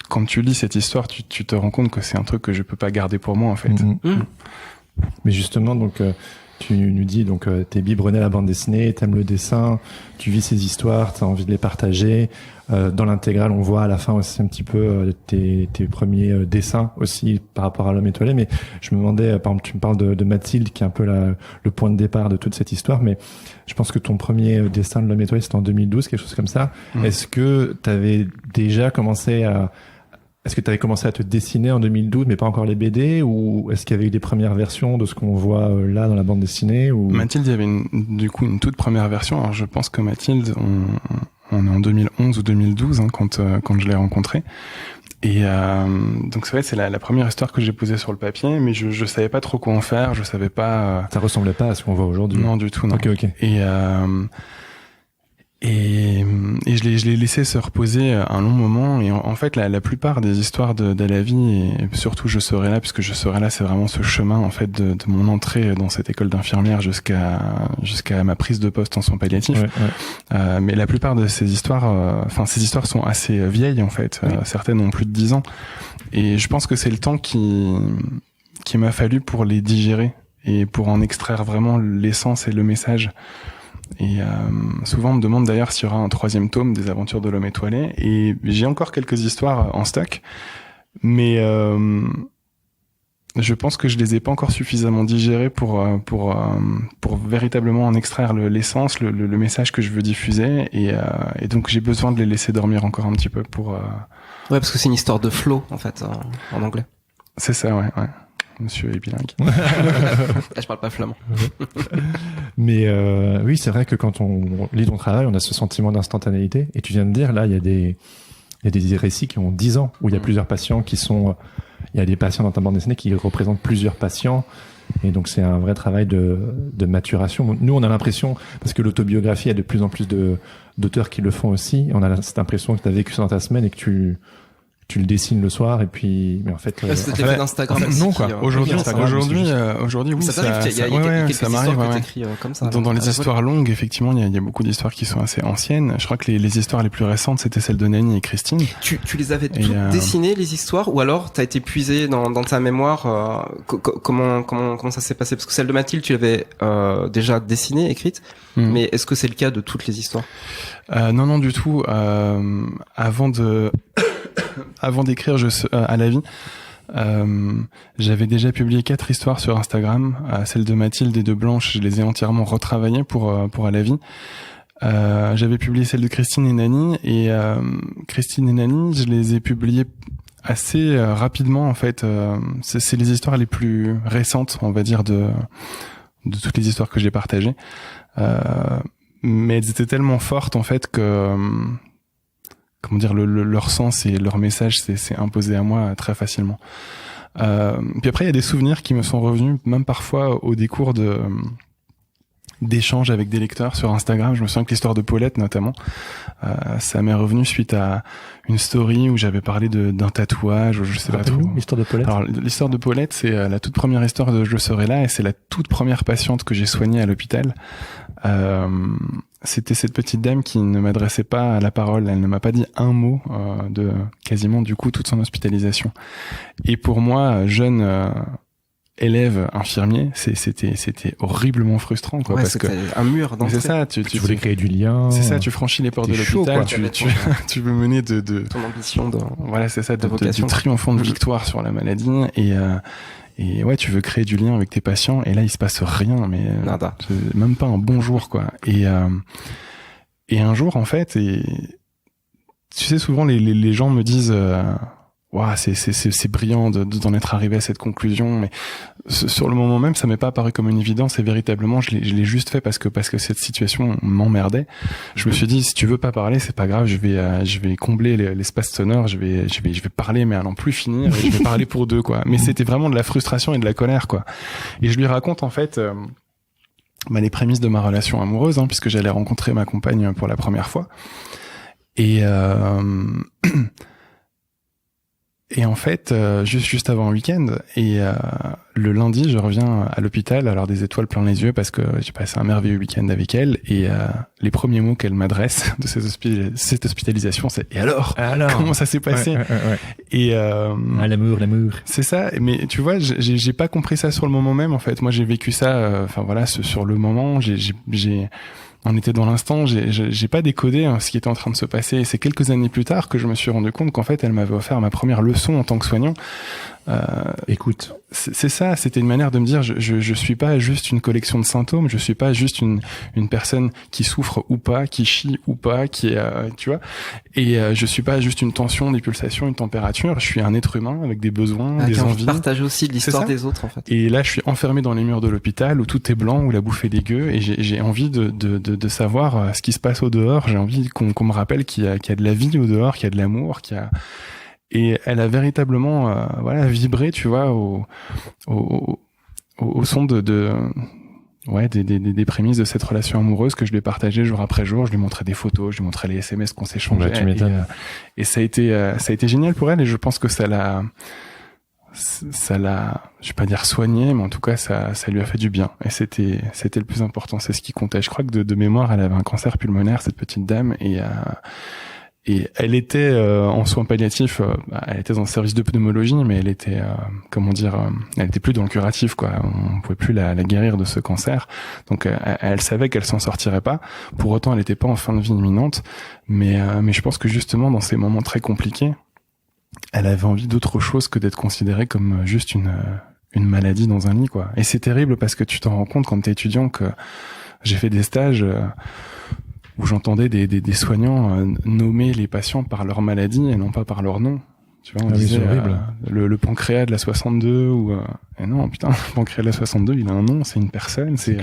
Quand tu lis cette histoire, tu te rends compte que c'est un truc que je peux pas garder pour moi, en fait. Mais justement, donc tu nous dis donc t'es biberonné à la bande dessinée, t'aimes le dessin, tu vis ces histoires, t'as envie de les partager. Dans l'intégrale, on voit à la fin aussi un petit peu tes premiers dessins aussi par rapport à L'Homme étoilé. Mais je me demandais, par exemple, tu me parles de Mathilde qui est un peu le point de départ de toute cette histoire. Mais je pense que ton premier dessin de L'Homme étoilé, c'était en 2012, quelque chose comme ça. Est-ce que t'avais déjà commencé Est-ce que tu avais commencé à te dessiner en 2012, mais pas encore les BD, ou est-ce qu'il y avait eu des premières versions de ce qu'on voit là dans la bande dessinée, ou... Mathilde, il y avait une toute première version. Alors je pense que Mathilde, on est en 2011 ou 2012 quand je l'ai rencontrée. Et donc c'est vrai, c'est la première histoire que j'ai posée sur le papier, mais je savais pas trop quoi en faire. Je savais pas. Ça ressemblait pas à ce qu'on voit aujourd'hui. Non, du tout, non. Ok. Et je l'ai laissé se reposer un long moment, et en fait la plupart des histoires d'À la vie, et surtout Je serai là, puisque Je serai là, c'est vraiment ce chemin en fait de mon entrée dans cette école d'infirmière jusqu'à ma prise de poste en soins palliatifs. Ouais. Mais la plupart de ces histoires, ces histoires sont assez vieilles en fait. Certaines ont plus de 10 ans, et je pense que c'est le temps qui m'a fallu pour les digérer et pour en extraire vraiment l'essence et le message. Et souvent on me demande d'ailleurs s'il y aura un 3e tome des aventures de L'Homme étoilé, et j'ai encore quelques histoires en stock, mais je pense que je les ai pas encore suffisamment digérées pour véritablement en extraire l'essence, le message que je veux diffuser, et donc j'ai besoin de les laisser dormir encore un petit peu pour Ouais, parce que c'est une histoire de flow en fait en anglais. C'est ça, ouais. Monsieur est bilingue. Je parle pas flamand. Mais oui, c'est vrai que quand on lit ton travail, on a ce sentiment d'instantanéité. Et tu viens de dire, là, il y a des récits qui ont 10 ans, où il y a plusieurs patients il y a des patients dans ta bande dessinée qui représentent plusieurs patients. Et donc c'est un vrai travail de maturation. Nous, on a l'impression, parce que l'autobiographie, il y a de plus en plus d'auteurs qui le font aussi, on a cette impression que tu as vécu ça dans ta semaine et que tu le dessines le soir, et puis mais en fait c'était l'effet d'Instagram non quoi. Aujourd'hui oui, ça m'arrive, comme ça. Dans les histoires longues, effectivement, il y a beaucoup d'histoires qui sont assez anciennes. Je crois que les histoires les plus récentes, c'était celles de Nani et Christine. Tu les avais toutes dessinées, les histoires, ou alors t'as été puisé dans ta mémoire? Comment ça s'est passé? Parce que celle de Mathilde, tu l'avais déjà dessinée, écrite, mais est-ce que c'est le cas de toutes les histoires? Non du tout. Avant d'écrire À la vie, j'avais déjà publié 4 histoires sur Instagram. Celle de Mathilde et de Blanche, je les ai entièrement retravaillées pour À la vie. J'avais publié celle de Christine et Nani, et Christine et Nani, je les ai publiées assez rapidement en fait. C'est les histoires les plus récentes, on va dire, de toutes les histoires que j'ai partagées. Mais elles étaient tellement fortes en fait que comment dire, leur sens et leur message s'est imposé à moi très facilement. Puis après il y a des souvenirs qui me sont revenus, même parfois au décours d'échanges avec des lecteurs sur Instagram. Je me souviens que l'histoire de Paulette notamment, ça m'est revenu suite à une story où j'avais parlé d'un tatouage, je sais pas trop. L'histoire de Paulette. Alors l'histoire de Paulette, c'est la toute première histoire de Je serai là, et c'est la toute première patiente que j'ai soignée à l'hôpital. C'était cette petite dame qui ne m'adressait pas à la parole, elle ne m'a pas dit un mot de quasiment du coup toute son hospitalisation. Et pour moi, jeune élève infirmier, c'était horriblement frustrant, quoi, ouais, parce que un mur d'entrée. c'est ça, tu voulais créer du lien. C'est ça, tu franchis les portes de l'hôpital, tu veux mener de ton ambition voilà, c'est ça, du triomphant de victoire sur la maladie, et ouais, tu veux créer du lien avec tes patients, et là il se passe rien, mais nada, même pas un bonjour, quoi. Et un jour en fait, et tu sais, souvent les gens me disent wow, c'est brillant d'en être arrivé à cette conclusion, mais sur le moment même, ça m'est pas apparu comme une évidence, et véritablement, je l'ai juste fait parce que cette situation m'emmerdait. Je me suis dit, si tu veux pas parler, c'est pas grave, je vais combler l'espace sonore, je vais parler, mais à n'en plus finir, et je vais parler pour deux, quoi. Mais c'était vraiment de la frustration et de la colère, quoi. Et je lui raconte, en fait, les prémices de ma relation amoureuse, hein, puisque j'allais rencontrer ma compagne pour la première fois. Et en fait, juste avant un week-end, et le lundi, je reviens à l'hôpital, alors des étoiles plein les yeux, parce que j'ai passé un merveilleux week-end avec elle, et les premiers mots qu'elle m'adresse de cette hospitalisation, c'est « Et alors comment ça s'est passé ?» Et l'amour. C'est ça, mais tu vois, j'ai pas compris ça sur le moment même, en fait. Moi, j'ai vécu ça, sur le moment, on était dans l'instant, j'ai pas décodé ce qui était en train de se passer. Et c'est quelques années plus tard que je me suis rendu compte qu'en fait, elle m'avait offert ma première leçon en tant que soignant. Écoute, c'est ça, c'était une manière de me dire, je suis pas juste une collection de symptômes, je suis pas juste une personne qui souffre ou pas, qui chie ou pas, qui est, tu vois, et je suis pas juste une tension, des pulsations, une température, je suis un être humain avec des besoins, des envies. Partage aussi l'histoire des autres, en fait. Et là, je suis enfermé dans les murs de l'hôpital où tout est blanc, où la bouffe est dégueu, et j'ai envie de savoir ce qui se passe au dehors. J'ai envie qu'on me rappelle qu'il y a de la vie au dehors, qu'il y a de l'amour, et elle a véritablement vibré, tu vois, au son des prémices de cette relation amoureuse que je lui ai partagée jour après jour. Je lui montrais des photos, je lui montrais les SMS qu'on s'échangeait. Tu m'étonnes. Et ça a été génial pour elle, et je pense que ça l'a, je vais pas dire soigné, mais en tout cas ça lui a fait du bien, et c'était le plus important, c'est ce qui comptait. Je crois que de mémoire, elle avait un cancer pulmonaire, cette petite dame, et elle était en soins palliatifs, elle était dans le service de pneumologie, mais elle était elle était plus dans le curatif, quoi. On pouvait plus la guérir de ce cancer, donc elle savait qu'elle s'en sortirait pas. Pour autant, elle était pas en fin de vie imminente, mais je pense que justement dans ces moments très compliqués, elle avait envie d'autre chose que d'être considérée comme juste une maladie dans un lit, quoi. Et c'est terrible parce que tu t'en rends compte quand t'es étudiant, que j'ai fait des stages où j'entendais des soignants nommer les patients par leur maladie et non pas par leur nom. Tu vois, on disait horrible. Le pancréas de la 62 ou et non, putain, le pancréas de la 62, il a un nom, c'est une personne, c'est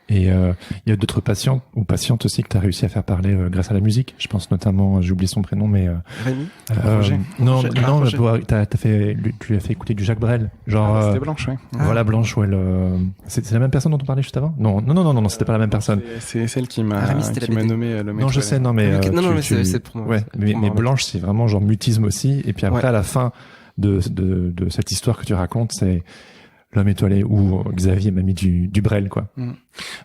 Et il y a d'autres patients ou patientes aussi que tu as réussi à faire parler grâce à la musique. Je pense notamment, j'ai oublié son prénom, mais Rémi. Roger. Non, tu lui as fait écouter du Jacques Brel. Genre c'était Blanche, ouais. Voilà, Blanche, ouais. C'est la même personne dont on parlait juste avant. Non, c'était pas la même personne. C'est celle qui m'a nommé le maître. Non, je sais, non, mais c'est pour moi. Ouais, mais Blanche, c'est vraiment genre mutisme aussi. Et puis après, à la fin de cette histoire que tu racontes, c'est L'homme étoilé, ou Xavier m'a mis du Brel, quoi.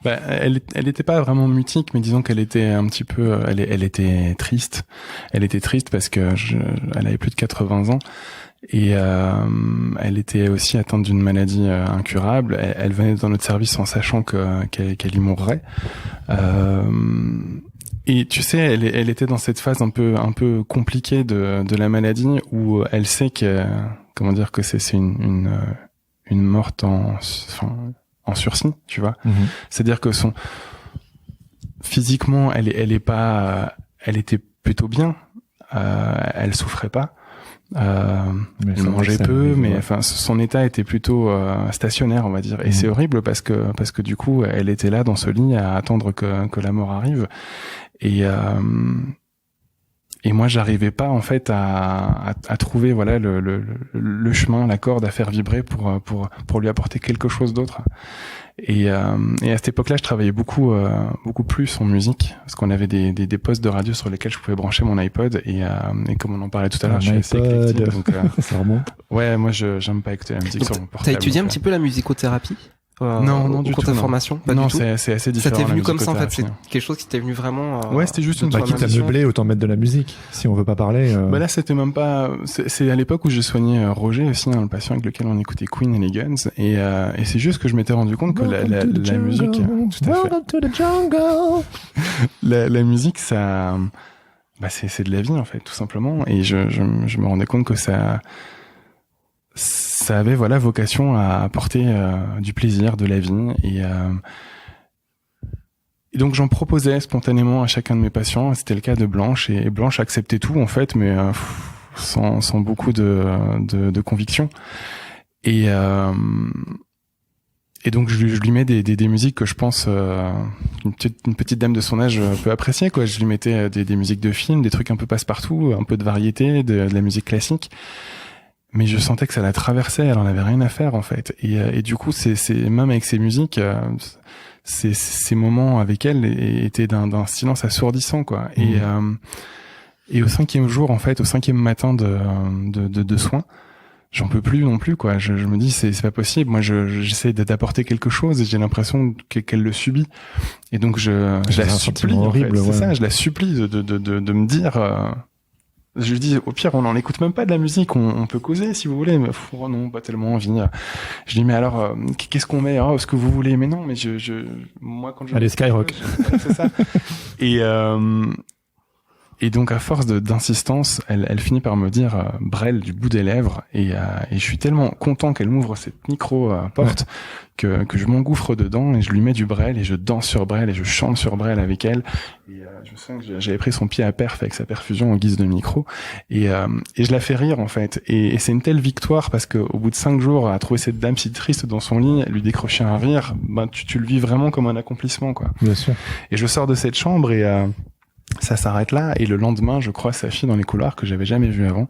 Elle était pas vraiment mutique, mais disons qu'elle était un petit peu, elle était triste. Elle était triste parce que elle avait plus de 80 ans, et elle était aussi atteinte d'une maladie incurable. Elle venait dans notre service en sachant qu'elle y mourrait. Et tu sais, elle était dans cette phase un peu compliquée de la maladie, où elle sait que c'est une morte en sursis, tu vois. Mm-hmm. C'est-à-dire que physiquement, elle était plutôt bien, elle souffrait pas, Elle mangeait peu, mais enfin son état était plutôt stationnaire, on va dire. Et c'est horrible parce que du coup, elle était là dans ce lit à attendre que la mort arrive. Et moi, j'arrivais pas en fait à trouver voilà le chemin, la corde à faire vibrer pour lui apporter quelque chose d'autre. Et à cette époque-là, je travaillais beaucoup plus en musique parce qu'on avait des postes de radio sur lesquels je pouvais brancher mon iPod et comme on en parlait tout à l'heure, je suis assez éclectique. Donc ça remonte. Ouais, moi j'aime pas écouter la musique sur mon portable. T'as étudié un petit peu la musicothérapie? Non, du tout. Ta formation, pas non, du tout. c'est assez différent. Ça t'est venu comme ça en fait, c'est quelque chose qui t'est venu vraiment. Ouais, c'était juste une quitte à meubler, autant mettre de la musique. Si on veut pas parler. Bah là, c'était même pas. C'est à l'époque où j'ai soigné Roger aussi, le patient avec lequel on écoutait Queen et les Guns, et c'est juste que je m'étais rendu compte que la musique. Tout à fait. La musique, ça. Bah c'est de la vie en fait, tout simplement, et je me rendais compte que ça avait voilà vocation à apporter du plaisir, de la vie, et donc j'en proposais spontanément à chacun de mes patients. C'était le cas de Blanche, et Blanche acceptait tout en fait, mais sans beaucoup de conviction. Et donc je lui mets des musiques que je pense une petite dame de son âge peut apprécier, quoi. Je lui mettais des musiques de films, des trucs un peu passe-partout, un peu de variété, de la musique classique. Mais je sentais que ça la traversait, elle en avait rien à faire en fait. Et du coup, c'est même avec ces musiques, ces moments avec elle étaient d'un silence assourdissant, quoi. Et au 5e jour, en fait, au 5e matin de soins, j'en peux plus non plus, quoi. Je me dis c'est pas possible. Moi, j'essaie d'apporter quelque chose et j'ai l'impression qu'elle le subit. Et donc je la supplie. Horrible, en fait. Ouais. C'est ça, je la supplie de me dire. Je lui dis, au pire, on n'en écoute même pas de la musique, on peut causer si vous voulez, mais non, pas tellement envie. Je lui dis, mais alors, qu'est-ce qu'on met? Ce que vous voulez? Mais non, mais moi, quand je... Allez, Skyrock. C'est ça. Et donc, à force d'insistance, elle finit par me dire Brel du bout des lèvres, et je suis tellement content qu'elle m'ouvre cette micro-porte que je m'engouffre dedans, et je lui mets du Brel, et je danse sur Brel, et je chante sur Brel avec elle. Et je me souviens que j'avais pris son pied à perf avec sa perfusion en guise de micro, et je la fais rire en fait. Et c'est une telle victoire parce que au bout de 5 jours à trouver cette dame si triste dans son lit, lui décrocher un rire, tu le vis vraiment comme un accomplissement, quoi. Bien sûr. Et je sors de cette chambre et ça s'arrête là, et le lendemain, je croise sa fille dans les couloirs que j'avais jamais vue avant,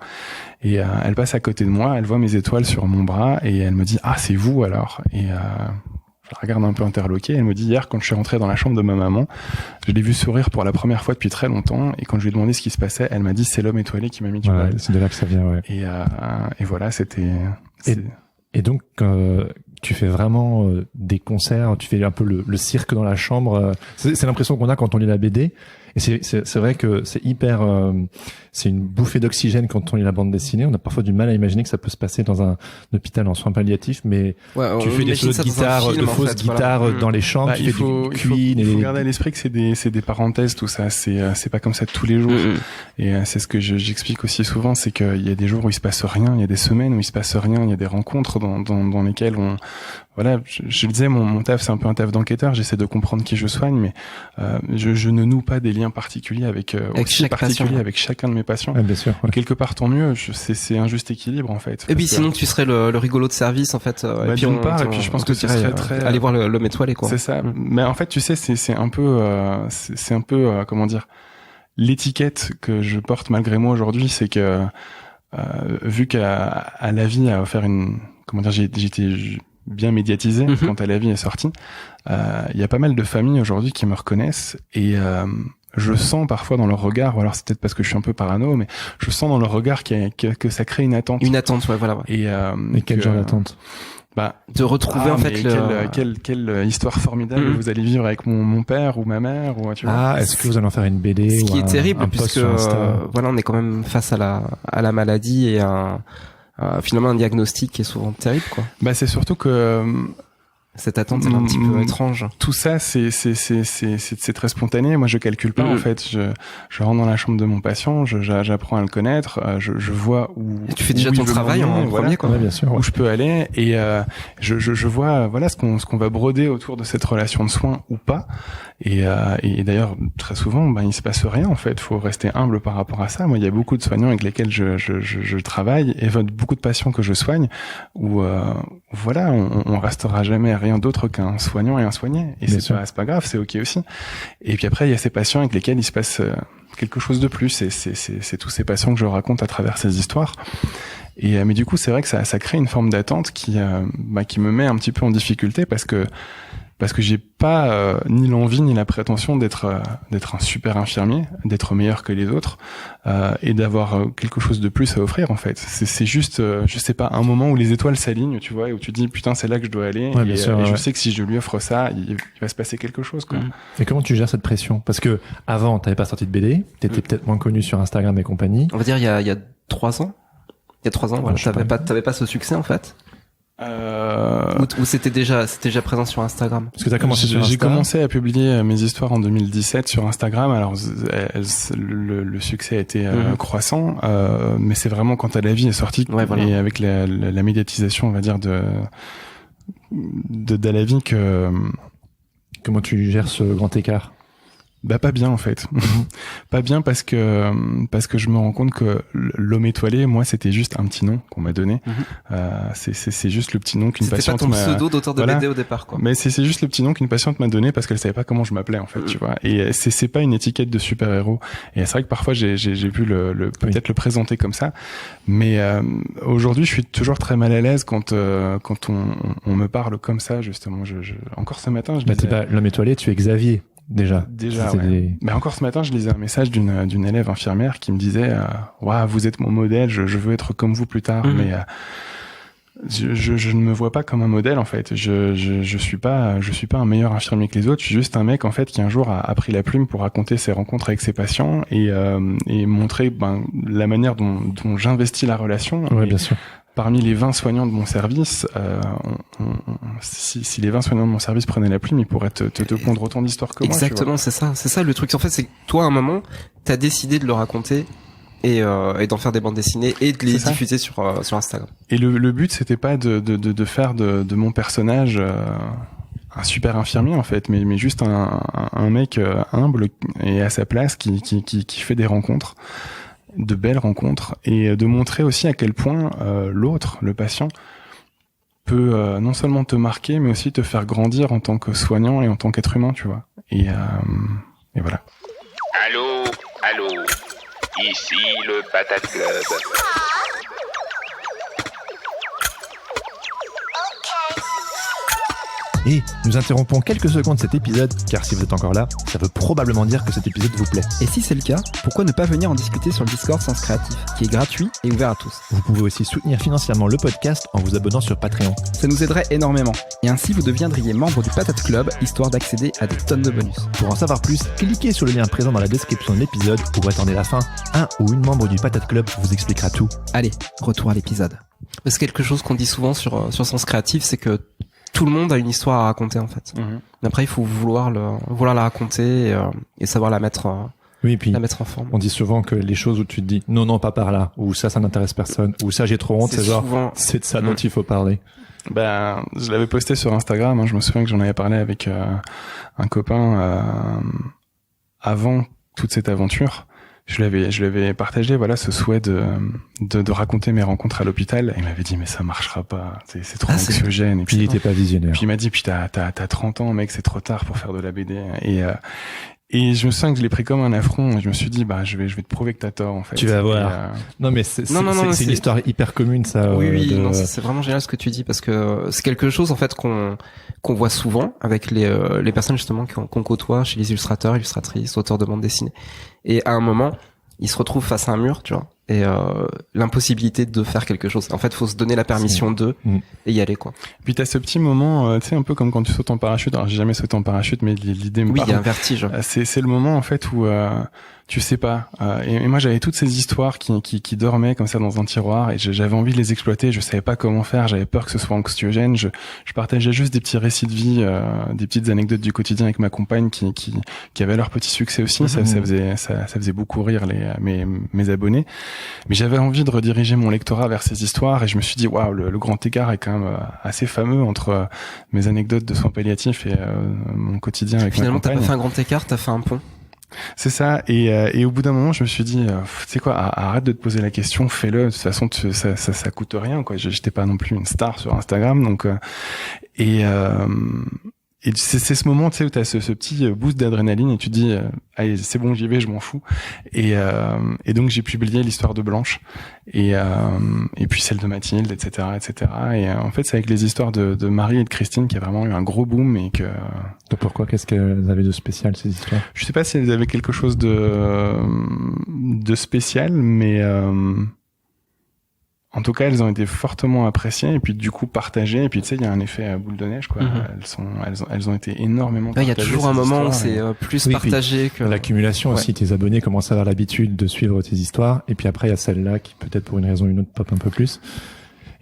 et elle passe à côté de moi, elle voit mes étoiles sur mon bras, et elle me dit « Ah, c'est vous alors ?» Et je la regarde un peu interloquée, elle me dit « Hier, quand je suis rentré dans la chambre de ma maman, je l'ai vue sourire pour la première fois depuis très longtemps, et quand je lui ai demandé ce qui se passait, elle m'a dit « C'est l'homme étoilé qui m'a mis du Brel. » C'est de là que ça vient, ouais. Et voilà, c'était... Et donc, tu fais vraiment des concerts, tu fais un peu le cirque dans la chambre. C'est l'impression qu'on a quand on lit la BD. Et c'est vrai que c'est hyper, c'est une bouffée d'oxygène quand on lit la bande dessinée. On a parfois du mal à imaginer que ça peut se passer dans un hôpital en soins palliatifs, mais tu fais des solos de guitare, de fausses guitares dans les chambres, tu fais du Queen. Il faut garder à l'esprit que c'est des parenthèses, tout ça. C'est pas comme ça tous les jours. Et c'est ce que j'explique aussi souvent, c'est qu'il y a des jours où il se passe rien, il y a des semaines où il se passe rien, il y a des rencontres dans lesquelles voilà, je le disais, mon taf, c'est un peu un taf d'enquêteur. J'essaie de comprendre qui je soigne, mais je ne noue pas des liens particuliers avec chacun de mes patients. Ouais, bien sûr. Ouais. Quelque part, tant mieux. C'est un juste équilibre en fait. Et puis sinon, tu serais le rigolo de service en fait. Et puis et puis je pense que ce serait très. Aller voir l'homme étoilé, quoi. C'est ça. Mais en fait, tu sais, c'est un peu, comment dire, l'étiquette que je porte malgré moi aujourd'hui, c'est que vu qu'à la vie a offert j'étais bien médiatisé quand la vie est sortie. Il y a pas mal de familles aujourd'hui qui me reconnaissent, et je sens parfois dans leur regard, ou alors c'est peut-être parce que je suis un peu parano, mais je sens dans leur regard que ça crée une attente. Une attente, ouais, voilà. Et quel genre d'attente? De retrouver en fait quelle histoire formidable vous allez vivre avec mon père ou ma mère, ou tu vois. Est-ce que vous allez en faire une BD? Ce qui est terrible, puisque voilà, on est quand même face à la maladie et finalement un diagnostic qui est souvent terrible, quoi. C'est surtout que Cette attente, elle est un petit peu étrange. Tout ça, c'est très spontané. Moi, je calcule pas, en fait. Je rentre dans la chambre de mon patient, j'apprends à le connaître, je vois où. Et tu fais déjà ton travail en premier, quoi. Ouais, bien sûr. Où je peux aller, et je vois, voilà, ce qu'on va broder autour de cette relation de soins ou pas. Et d'ailleurs, très souvent, il se passe rien, en fait. Faut rester humble par rapport à ça. Moi, il y a beaucoup de soignants avec lesquels je travaille, et beaucoup de patients que je soigne, où voilà, on restera jamais rien d'autre qu'un soignant et un soigné. Et c'est pas grave, c'est ok aussi. Et puis après, il y a ces patients avec lesquels il se passe quelque chose de plus. Et c'est tous ces patients que je raconte à travers ces histoires. Et mais du coup, c'est vrai que ça crée une forme d'attente qui me met un petit peu en difficulté parce que j'ai pas ni l'envie ni la prétention d'être un super infirmier, d'être meilleur que les autres, et d'avoir quelque chose de plus à offrir, en fait. C'est juste, je sais pas, un moment où les étoiles s'alignent, tu vois, et où tu dis putain, c'est là que je dois aller, ouais, et je sais que si je lui offre ça, il va se passer quelque chose, quoi. Et comment tu gères cette pression? Parce que avant, t'avais pas sorti de BD, t'étais peut-être moins connu sur Instagram et compagnie. On va dire il y a 3 ans. Il y a 3 ans, voilà, t'avais pas ce succès, en fait. Ou c'était déjà présent sur Instagram? Parce que t'as commencé sur Instagram. J'ai commencé à publier mes histoires en 2017 sur Instagram. Alors le succès a été croissant, mais c'est vraiment quand La Vie est sortie, voilà. Et avec la médiatisation, on va dire, de La Vie que... Comment tu gères ce grand écart? Pas bien, en fait. Pas bien parce que je me rends compte que l'homme étoilé, moi, c'était juste un petit nom qu'on m'a donné. C'est juste le petit nom qu'une patiente m'a... C'était pas ton pseudo d'auteur de BD au départ, quoi. Mais c'est juste le petit nom qu'une patiente m'a donné parce qu'elle savait pas comment je m'appelais, en fait, tu vois. Et c'est pas une étiquette de super-héros. Et c'est vrai que parfois j'ai pu peut-être le présenter comme ça. Mais aujourd'hui, je suis toujours très mal à l'aise quand on me parle comme ça, justement. Encore ce matin, je disais... t'es pas l'homme étoilé, tu es Xavier. Déjà, ouais. Mais encore ce matin, je lisais un message d'une élève infirmière qui me disait waouh, vous êtes mon modèle, je veux être comme vous plus tard, mais je ne me vois pas comme un modèle, en fait. Je suis pas un meilleur infirmier que les autres, je suis juste un mec, en fait, qui un jour a pris la plume pour raconter ses rencontres avec ses patients et montrer la manière dont j'investis la relation. Ouais, bien sûr. Parmi les 20 soignants de mon service, si les 20 soignants de mon service prenaient la plume, ils pourraient te pondre autant d'histoires que moi. Exactement, c'est ça le truc. En fait, c'est que toi, à un moment, t'as décidé de le raconter et d'en faire des bandes dessinées et de les diffuser sur Instagram. Et le but, c'était pas de faire de mon personnage un super infirmier, en fait, mais juste un mec humble et à sa place qui fait des rencontres, de belles rencontres, et de montrer aussi à quel point l'autre, le patient, peut non seulement te marquer, mais aussi te faire grandir en tant que soignant et en tant qu'être humain, tu vois. Et voilà. Allô, ici le Patate Club. Et nous interrompons quelques secondes cet épisode, car si vous êtes encore là, ça veut probablement dire que cet épisode vous plaît. Et si c'est le cas, pourquoi ne pas venir en discuter sur le Discord Sens Créatif, qui est gratuit et ouvert à tous. Vous pouvez aussi soutenir financièrement le podcast en vous abonnant sur Patreon. Ça nous aiderait énormément, et ainsi vous deviendriez membre du Patate Club, histoire d'accéder à des tonnes de bonus. Pour en savoir plus, cliquez sur le lien présent dans la description de l'épisode ou attendez la fin. Un ou une membre du Patate Club vous expliquera tout. Allez, retour à l'épisode. C'est quelque chose qu'on dit souvent sur Sens Créatif, c'est que tout le monde a une histoire à raconter, en fait. Mais après, il faut vouloir la raconter et savoir la mettre en forme. On dit souvent que les choses où tu te dis non, pas par là, ou ça n'intéresse personne, ou ça j'ai trop honte, c'est de ça dont il faut parler. Je l'avais posté sur Instagram, hein, je me souviens que j'en avais parlé avec un copain avant toute cette aventure. Je l'avais partagé, voilà, ce souhait de raconter mes rencontres à l'hôpital. Et il m'avait dit, mais ça marchera pas. C'est trop anxiogène. Et puis il était pas visionnaire. Puis il m'a dit, puis t'as 30 ans, mec, c'est trop tard pour faire de la BD. Et je me sens que je l'ai pris comme un affront. Et je me suis dit, je vais te prouver que t'as tort, en fait. Tu vas voir. Non, mais c'est une histoire hyper commune, ça. Oui, non, c'est vraiment génial ce que tu dis, parce que c'est quelque chose, en fait, qu'on voit souvent avec les personnes, justement, qu'on côtoie chez les illustrateurs, illustratrices, auteurs de bandes dessinées. Et à un moment, ils se retrouvent face à un mur, tu vois, et l'impossibilité de faire quelque chose. En fait, faut se donner la permission et y aller, quoi. Puis t'as ce petit moment, tu sais, un peu comme quand tu sautes en parachute. Alors j'ai jamais sauté en parachute, mais l'idée me parle. Oui, il y a un vertige. C'est le moment, en fait, où tu sais pas. Et moi, j'avais toutes ces histoires qui dormaient comme ça dans un tiroir, et j'avais envie de les exploiter. Je savais pas comment faire. J'avais peur que ce soit anxiogène. Je partageais juste des petits récits de vie, des petites anecdotes du quotidien avec ma compagne qui avaient leur petit succès aussi. Ça faisait beaucoup rire mes abonnés. Mais j'avais envie de rediriger mon lectorat vers ces histoires, et je me suis dit waouh, le grand écart est quand même assez fameux entre mes anecdotes de soins palliatifs et mon quotidien avec Finalement, ma compagne. t'as pas fait un grand écart, t'as fait un pont. C'est ça, et au bout d'un moment, je me suis dit, tu sais quoi, arrête de te poser la question, fais-le. De toute façon, ça coûte rien, quoi. J'étais pas non plus une star sur Instagram, donc et c'est ce moment, tu sais, où t'as ce petit boost d'adrénaline, et tu te dis, allez, c'est bon, j'y vais, je m'en fous. Et donc j'ai publié l'histoire de Blanche, et puis celle de Mathilde, etc., etc. Et en fait, c'est avec les histoires de Marie et de Christine qu'il y a vraiment eu un gros boom, et que. Pourquoi? Qu'est-ce qu'elles avaient de spécial, ces histoires? Je sais pas si elles avaient quelque chose de spécial, mais en tout cas, elles ont été fortement appréciées, et puis du coup partagées. Et puis tu sais, il y a un effet boule de neige, quoi. Elles ont été énormément partagées. Il y a toujours un moment où c'est plus partagé que l'accumulation aussi. Tes abonnés commencent à avoir l'habitude de suivre tes histoires, et puis après il y a celle-là qui peut-être pour une raison ou une autre pop un peu plus.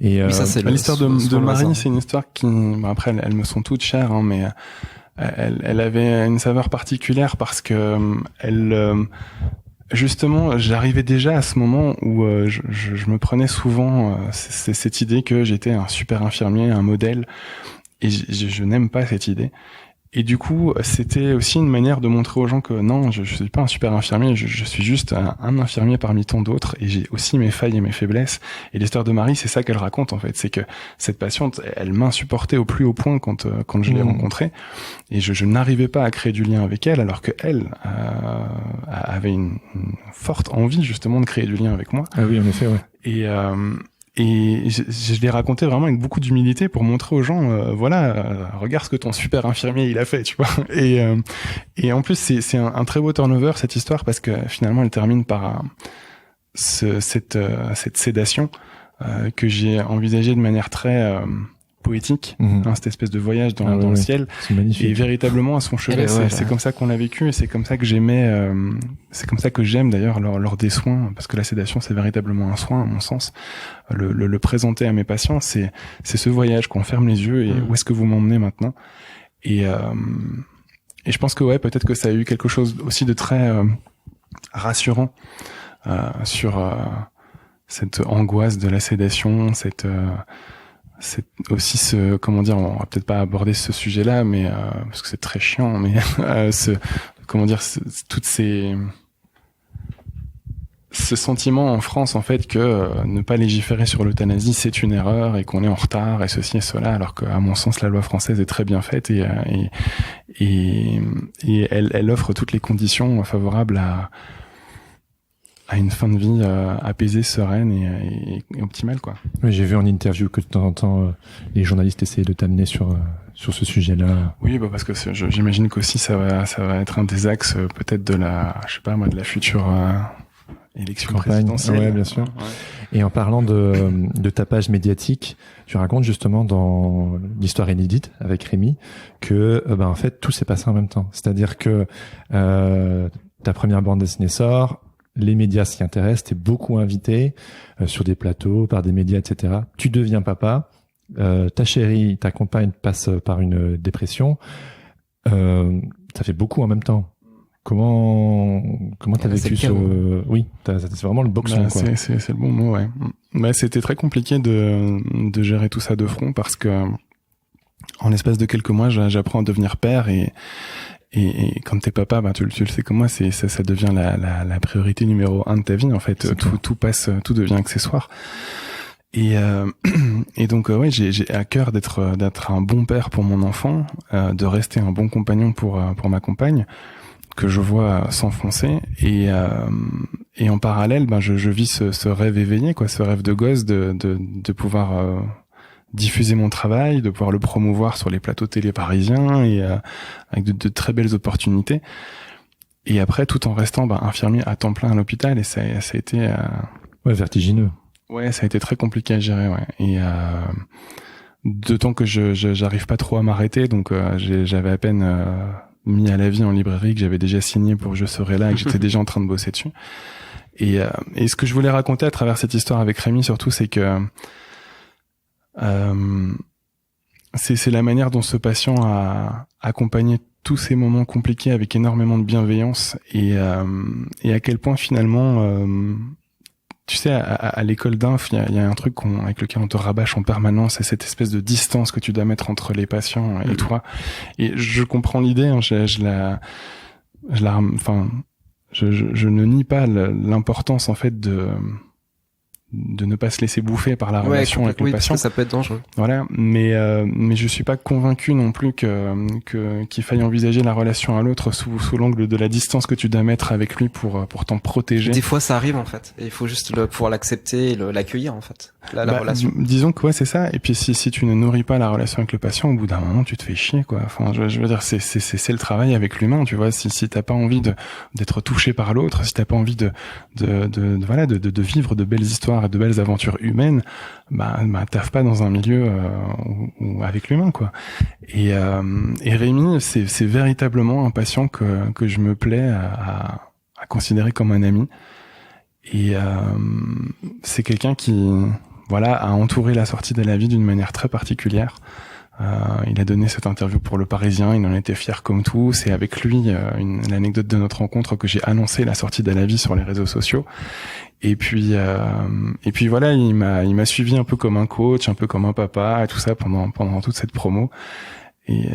Et oui, ça c'est l'histoire de Marie, c'est une histoire qui, après, elles me sont toutes chères, hein, mais elle avait une saveur particulière parce que justement, j'arrivais déjà à ce moment où je me prenais souvent cette idée que j'étais un super infirmier, un modèle, et je n'aime pas cette idée. Et du coup, c'était aussi une manière de montrer aux gens que non, je suis pas un super infirmier, je suis juste un infirmier parmi tant d'autres, et j'ai aussi mes failles et mes faiblesses. Et l'histoire de Marie, c'est ça qu'elle raconte, en fait. C'est que cette patiente, elle m'insupportait au plus haut point quand je l'ai rencontrée, et je n'arrivais pas à créer du lien avec elle, alors que elle avait une forte envie, justement, de créer du lien avec moi. Ah oui, en effet, ouais. Et je l'ai raconté vraiment avec beaucoup d'humilité pour montrer aux gens, regarde ce que ton super infirmier il a fait, tu vois. Et en plus c'est un très beau turnover cette histoire, parce que finalement elle termine par cette sédation que j'ai envisagée de manière très poétique, cette espèce de voyage dans le ciel. C'est magnifique. Et véritablement à son chevet, c'est comme ça qu'on l'a vécu, et c'est comme ça que j'aimais, c'est comme ça que j'aime d'ailleurs lors des soins, parce que la sédation c'est véritablement un soin à mon sens. Le présenter à mes patients, c'est ce voyage qu'on ferme les yeux, et où est-ce que vous m'emmenez maintenant. Et je pense que ouais, peut-être que ça a eu quelque chose aussi de très rassurant sur cette angoisse de la sédation, c'est aussi comment dire, on va peut-être pas aborder ce sujet-là, mais parce que c'est très chiant, mais ce sentiment en France, en fait, que ne pas légiférer sur l'euthanasie, c'est une erreur, et qu'on est en retard, et ceci et cela, alors qu'à mon sens, la loi française est très bien faite, et elle offre toutes les conditions favorables à une fin de vie apaisée, sereine et optimale, quoi. Oui, j'ai vu en interview que de temps en temps les journalistes essayaient de t'amener sur ce sujet-là. Oui, parce que j'imagine qu'aussi ça va être un des axes peut-être de la future élection présidentielle. Ouais, bien sûr. Ouais. Et en parlant de tapage médiatique, tu racontes justement dans l'histoire inédite avec Rémi que en fait tout s'est passé en même temps. C'est-à-dire que ta première bande dessinée sort, les médias s'y intéressent, t'es beaucoup invité sur des plateaux, par des médias, etc. Tu deviens papa, ta chérie, ta compagne passe par une dépression. Ça fait beaucoup en même temps. Comment t'as vécu ce... Oui, c'est vraiment le boxon, quoi. C'est le bon mot, ouais. Mais c'était très compliqué de gérer tout ça de front, parce que en l'espace de quelques mois, j'apprends à devenir père, et quand t'es papa, tu le sais comme moi, ça devient la priorité numéro 1 de ta vie, en fait. Tout devient accessoire. Et donc j'ai à cœur d'être un bon père pour mon enfant, de rester un bon compagnon pour ma compagne, que je vois s'enfoncer, et en parallèle je vis ce rêve éveillé, quoi, ce rêve de gosse de pouvoir diffuser mon travail, de pouvoir le promouvoir sur les plateaux télé parisiens, et avec de très belles opportunités, et après tout en restant infirmier à temps plein à l'hôpital, et ça a été vertigineux. Ouais, ça a été très compliqué à gérer, ouais. Et d'autant que j'arrive pas trop à m'arrêter, donc j'avais à peine mis à la vie en librairie, que j'avais déjà signé pour Je serai là et que j'étais déjà en train de bosser dessus. Et ce que je voulais raconter à travers cette histoire avec Rémi surtout, c'est que c'est la manière dont ce patient a accompagné tous ces moments compliqués avec énormément de bienveillance et à quel point finalement tu sais, à l'école d'inf, il y a un truc avec lequel on te rabâche en permanence, c'est cette espèce de distance que tu dois mettre entre les patients et toi. Et je comprends l'idée, hein, je ne nie pas l'importance en fait de ne pas se laisser bouffer par la relation avec le patient. Parce que ça peut être dangereux. Voilà, mais je suis pas convaincu non plus qu'il faille envisager la relation à l'autre sous l'angle de la distance que tu dois mettre avec lui pour t'en protéger. Des fois ça arrive en fait, et il faut juste pouvoir l'accepter et l'accueillir en fait. La relation. Disons que ouais, c'est ça. Et puis si tu ne nourris pas la relation avec le patient, au bout d'un moment tu te fais chier quoi. Enfin, je veux dire, c'est le travail avec l'humain, tu vois. Si t'as pas envie d'être touché par l'autre, si t'as pas envie de vivre de belles histoires et de belles aventures humaines, bah taffe pas dans un milieu où avec l'humain quoi. Et Rémi, c'est véritablement un patient que je me plais à considérer comme un ami. Et c'est quelqu'un qui a entouré la sortie de la vie d'une manière très particulière. Il a donné cette interview pour Le Parisien, il en était fier comme tout. C'est avec lui l'anecdote de notre rencontre que j'ai annoncé la sortie de la vie sur les réseaux sociaux. Et puis voilà, il m'a suivi un peu comme un coach, un peu comme un papa, et tout ça pendant toute cette promo. Et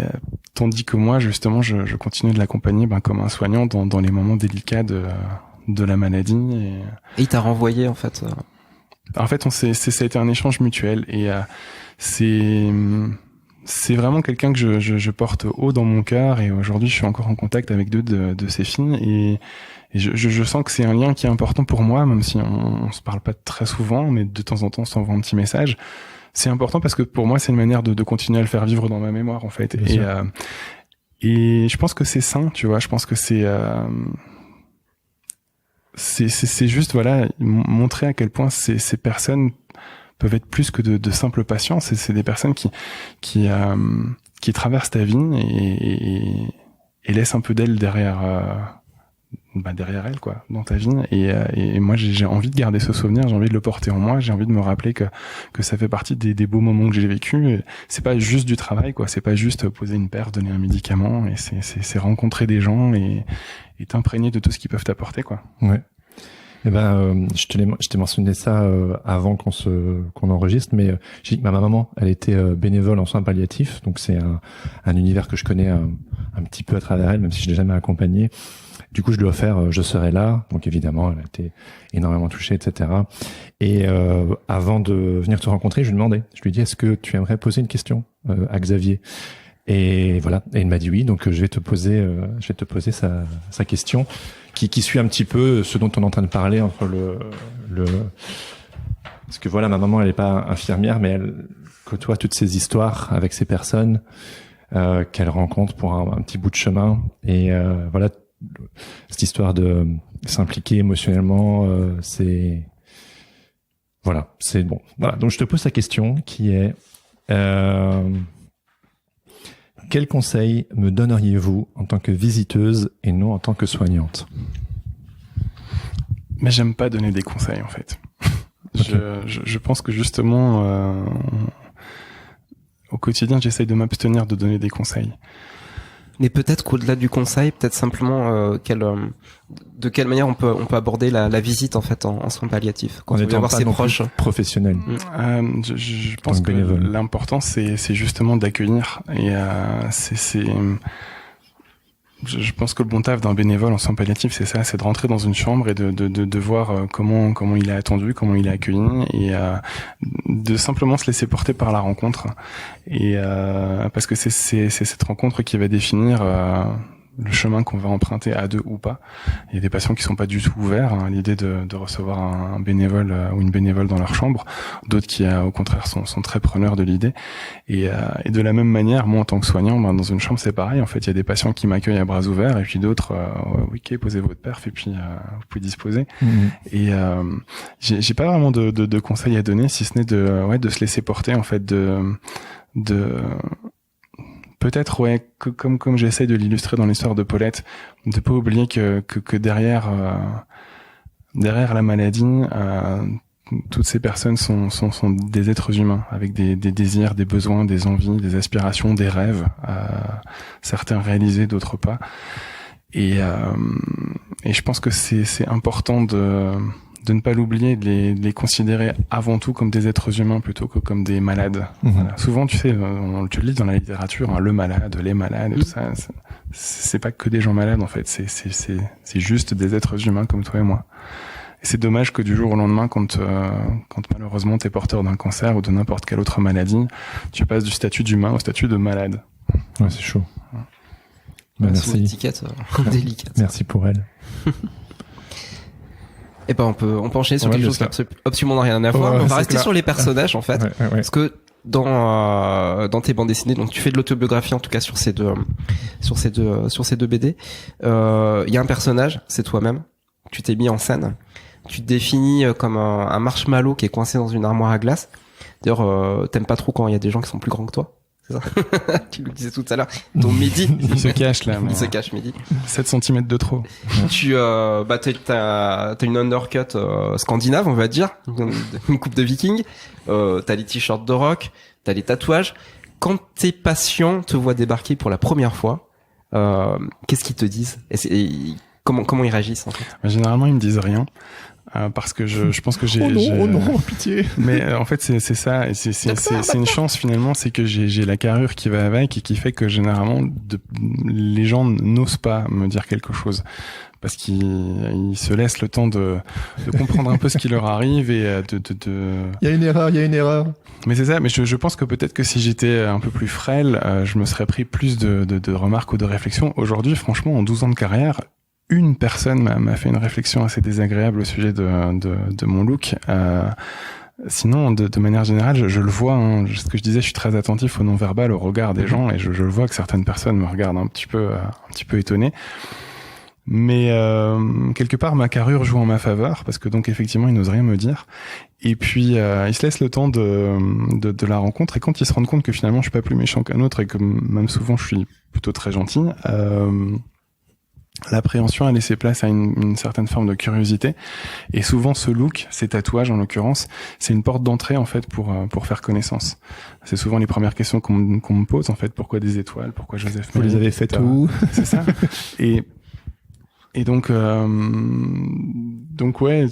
tandis que moi, justement, je continue de l'accompagner comme un soignant dans les moments délicats de la maladie. Et il t'a renvoyé en fait. En fait, ça a été un échange mutuel et c'est vraiment quelqu'un que je porte haut dans mon cœur, et aujourd'hui je suis encore en contact avec deux de ses filles et je sens que c'est un lien qui est important pour moi, même si on se parle pas très souvent, mais de temps en temps on s'envoie un petit message. C'est important parce que pour moi c'est une manière de continuer à le faire vivre dans ma mémoire en fait. Et je pense que c'est sain, tu vois. Je pense que c'est juste montrer à quel point ces personnes peuvent être plus que de simples patients. C'est des personnes qui traversent ta vie et laissent un peu d'elle derrière elle quoi, dans ta vie. Et moi j'ai envie de garder ce souvenir, j'ai envie de le porter en moi, j'ai envie de me rappeler que ça fait partie des beaux moments que j'ai vécu. C'est pas juste du travail quoi, c'est pas juste poser une paire, donner un médicament, et c'est rencontrer des gens et t'imprégner de tout ce qu'ils peuvent t'apporter quoi. Ouais. Eh ben, je t'ai mentionné ça avant qu'on enregistre, mais j'ai dit que ma maman, elle était bénévole en soins palliatifs, donc c'est un univers que je connais un petit peu à travers elle, même si je l'ai jamais accompagnée. Du coup, je lui ai offert Je serai là, donc évidemment, elle a été énormément touchée, etc. Et avant de venir te rencontrer, je lui demandais, je lui ai dit, est-ce que tu aimerais poser une question à Xavier? Et voilà, et il m'a dit oui, donc je vais te poser sa question qui suit un petit peu ce dont on est en train de parler entre parce que voilà, ma maman elle est pas infirmière, mais elle côtoie toutes ces histoires avec ces personnes qu'elle rencontre pour un petit bout de chemin, et voilà, cette histoire de s'impliquer émotionnellement, c'est bon. Voilà, donc je te pose la question qui est quel conseil me donneriez-vous en tant que visiteuse et non en tant que soignante? Mais j'aime pas donner des conseils en fait. Okay. Je pense que justement au quotidien j'essaye de m'abstenir de donner des conseils. Mais peut-être qu'au-delà du conseil, peut-être simplement de quelle manière on peut aborder la visite en fait en soins palliatifs quand on vient voir ses proches. Professionnels. Je pense que l'important c'est justement d'accueillir, et je pense que le bon taf d'un bénévole en soins palliatifs, c'est ça, c'est de rentrer dans une chambre et de voir comment il est attendu, comment il est accueilli, et de simplement se laisser porter par la rencontre. Et parce que c'est cette rencontre qui va définir le chemin qu'on va emprunter à deux ou pas. Il y a des patients qui sont pas du tout ouverts à l'idée de recevoir un bénévole ou une bénévole dans leur chambre, d'autres qui au contraire sont très preneurs de l'idée, et de la même manière, moi en tant que soignant, dans une chambre c'est pareil en fait, il y a des patients qui m'accueillent à bras ouverts, et puis d'autres ok, posez votre perf et puis vous pouvez disposer. Et j'ai pas vraiment de conseils à donner, si ce n'est de se laisser porter en fait, de peut-être, ouais, comme j'essaie de l'illustrer dans l'histoire de Paulette, de pas oublier que derrière la maladie, toutes ces personnes sont des êtres humains avec des désirs, des besoins, des envies, des aspirations, des rêves, certains réalisés, d'autres pas. Et je pense que c'est important de ne pas l'oublier, de les considérer avant tout comme des êtres humains plutôt que comme des malades. Voilà. Souvent, tu sais, tu le lis dans la littérature, hein, le malade, les malades, et tout ça, c'est pas que des gens malades en fait, c'est juste des êtres humains comme toi et moi. Et c'est dommage que du jour au lendemain, quand malheureusement t'es porteur d'un cancer ou de n'importe quelle autre maladie, tu passes du statut d'humain au statut de malade. Ouais, c'est chaud. Ouais. Merci. C'est une étiquette délicate. Merci pour elle. Et ben on peut enchaîner sur quelque chose qui a absolument rien à voir. Ouais, on va rester clair. sur les personnages en fait, Ouais. parce que dans tes bandes dessinées, donc tu fais de l'autobiographie en tout cas sur ces deux BD. Il y a un personnage, c'est toi-même. Tu t'es mis en scène. Tu te définis comme un marshmallow qui est coincé dans une armoire à glace. D'ailleurs, t'aimes pas trop quand il y a des gens qui sont plus grands que toi. C'est ça? Tu le disais tout à l'heure. Ton Mehdi. Il se cache là. Il se cache, Mehdi. 7 cm de trop. T'as une undercut scandinave, on va dire. Une coupe de viking. T'as les t-shirts de rock. T'as les tatouages. Quand tes patients te voient débarquer pour la première fois, qu'est-ce qu'ils te disent? Comment ils réagissent en fait? Généralement, ils me disent rien. Parce que je pense que j'ai oh non, pitié. Mais en fait c'est ça, et c'est une chance finalement, c'est que j'ai la carrure qui va avec et qui fait que généralement les gens n'osent pas me dire quelque chose parce qu'ils se laissent le temps de comprendre un peu ce qui leur arrive et Il y a une erreur. Mais c'est ça, mais je pense que peut-être que si j'étais un peu plus frêle, je me serais pris plus de remarques ou de réflexions. Aujourd'hui, franchement, en 12 ans de carrière, une personne m'a fait une réflexion assez désagréable au sujet de mon look. Sinon, de manière générale, je le vois. Hein, ce que je disais, je suis très attentif au non-verbal, au regard des gens, et je le vois que certaines personnes me regardent un petit peu étonné. Mais quelque part, ma carrure joue en ma faveur parce que donc effectivement, ils n'osent rien me dire. Et puis, ils se laissent le temps de la rencontre. Et quand ils se rendent compte que finalement, je suis pas plus méchant qu'un autre et que même souvent, je suis plutôt très gentil. L'appréhension a laissé place à une certaine forme de curiosité, et souvent ce look, ces tatouages en l'occurrence, c'est une porte d'entrée en fait pour faire connaissance. C'est souvent les premières questions qu'on me pose en fait. Pourquoi des étoiles? Pourquoi Joseph? Vous les avez faites où? C'est ça. Et donc ouais,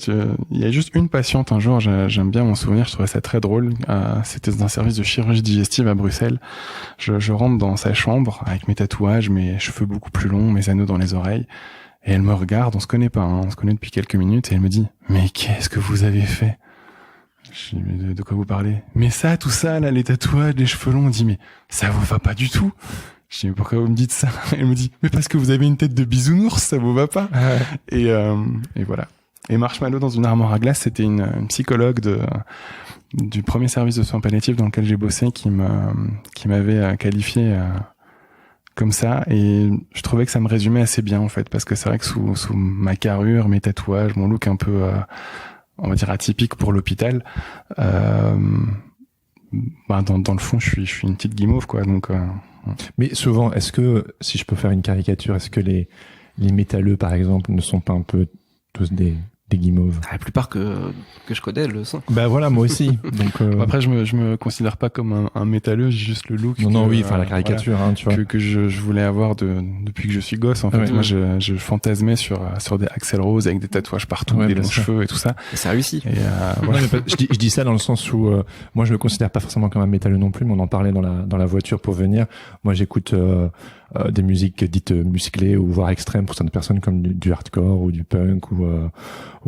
il y a juste une patiente un jour, j'aime bien m'en souvenir, je trouvais ça très drôle. C'était dans un service de chirurgie digestive à Bruxelles. Je rentre dans sa chambre avec mes tatouages, mes cheveux beaucoup plus longs, mes anneaux dans les oreilles, et elle me regarde. On se connaît pas, hein, on se connaît depuis quelques minutes, et elle me dit: mais qu'est-ce que vous avez fait? Je dis: mais de quoi vous parlez? Mais ça, tout ça, là, les tatouages, les cheveux longs. On dit: mais ça vous va pas du tout. Je dis: mais pourquoi vous me dites ça? Elle me dit: mais parce que vous avez une tête de bisounours, ça vous va pas. Et voilà. Et Marshmallow dans une armoire à glace, c'était une psychologue du premier service de soins palliatifs dans lequel j'ai bossé qui m'avait qualifié comme ça, et je trouvais que ça me résumait assez bien en fait, parce que c'est vrai que sous ma carrure, mes tatouages, mon look un peu on va dire atypique pour l'hôpital, dans le fond je suis une petite guimauve quoi, donc Mais souvent, est-ce que, si je peux faire une caricature, est-ce que les métalleux, par exemple, ne sont pas un peu tous des guimauves? La plupart que je connais le sont. Bah voilà, moi aussi. Donc après, je me considère pas comme un métalleux, j'ai juste le look. Non, oui, enfin la caricature, voilà, hein, tu vois. Que je voulais avoir depuis que je suis gosse. En fait, moi, je fantasmais sur des Axl Rose avec des tatouages partout, des longs cheveux et tout ça. Et ça réussit. Et voilà. Je dis ça dans le sens où moi, je me considère pas forcément comme un métalleux non plus, mais on en parlait dans la voiture pour venir. Moi, j'écoute des musiques dites musclées ou voire extrêmes pour certaines personnes, comme du hardcore ou du punk ou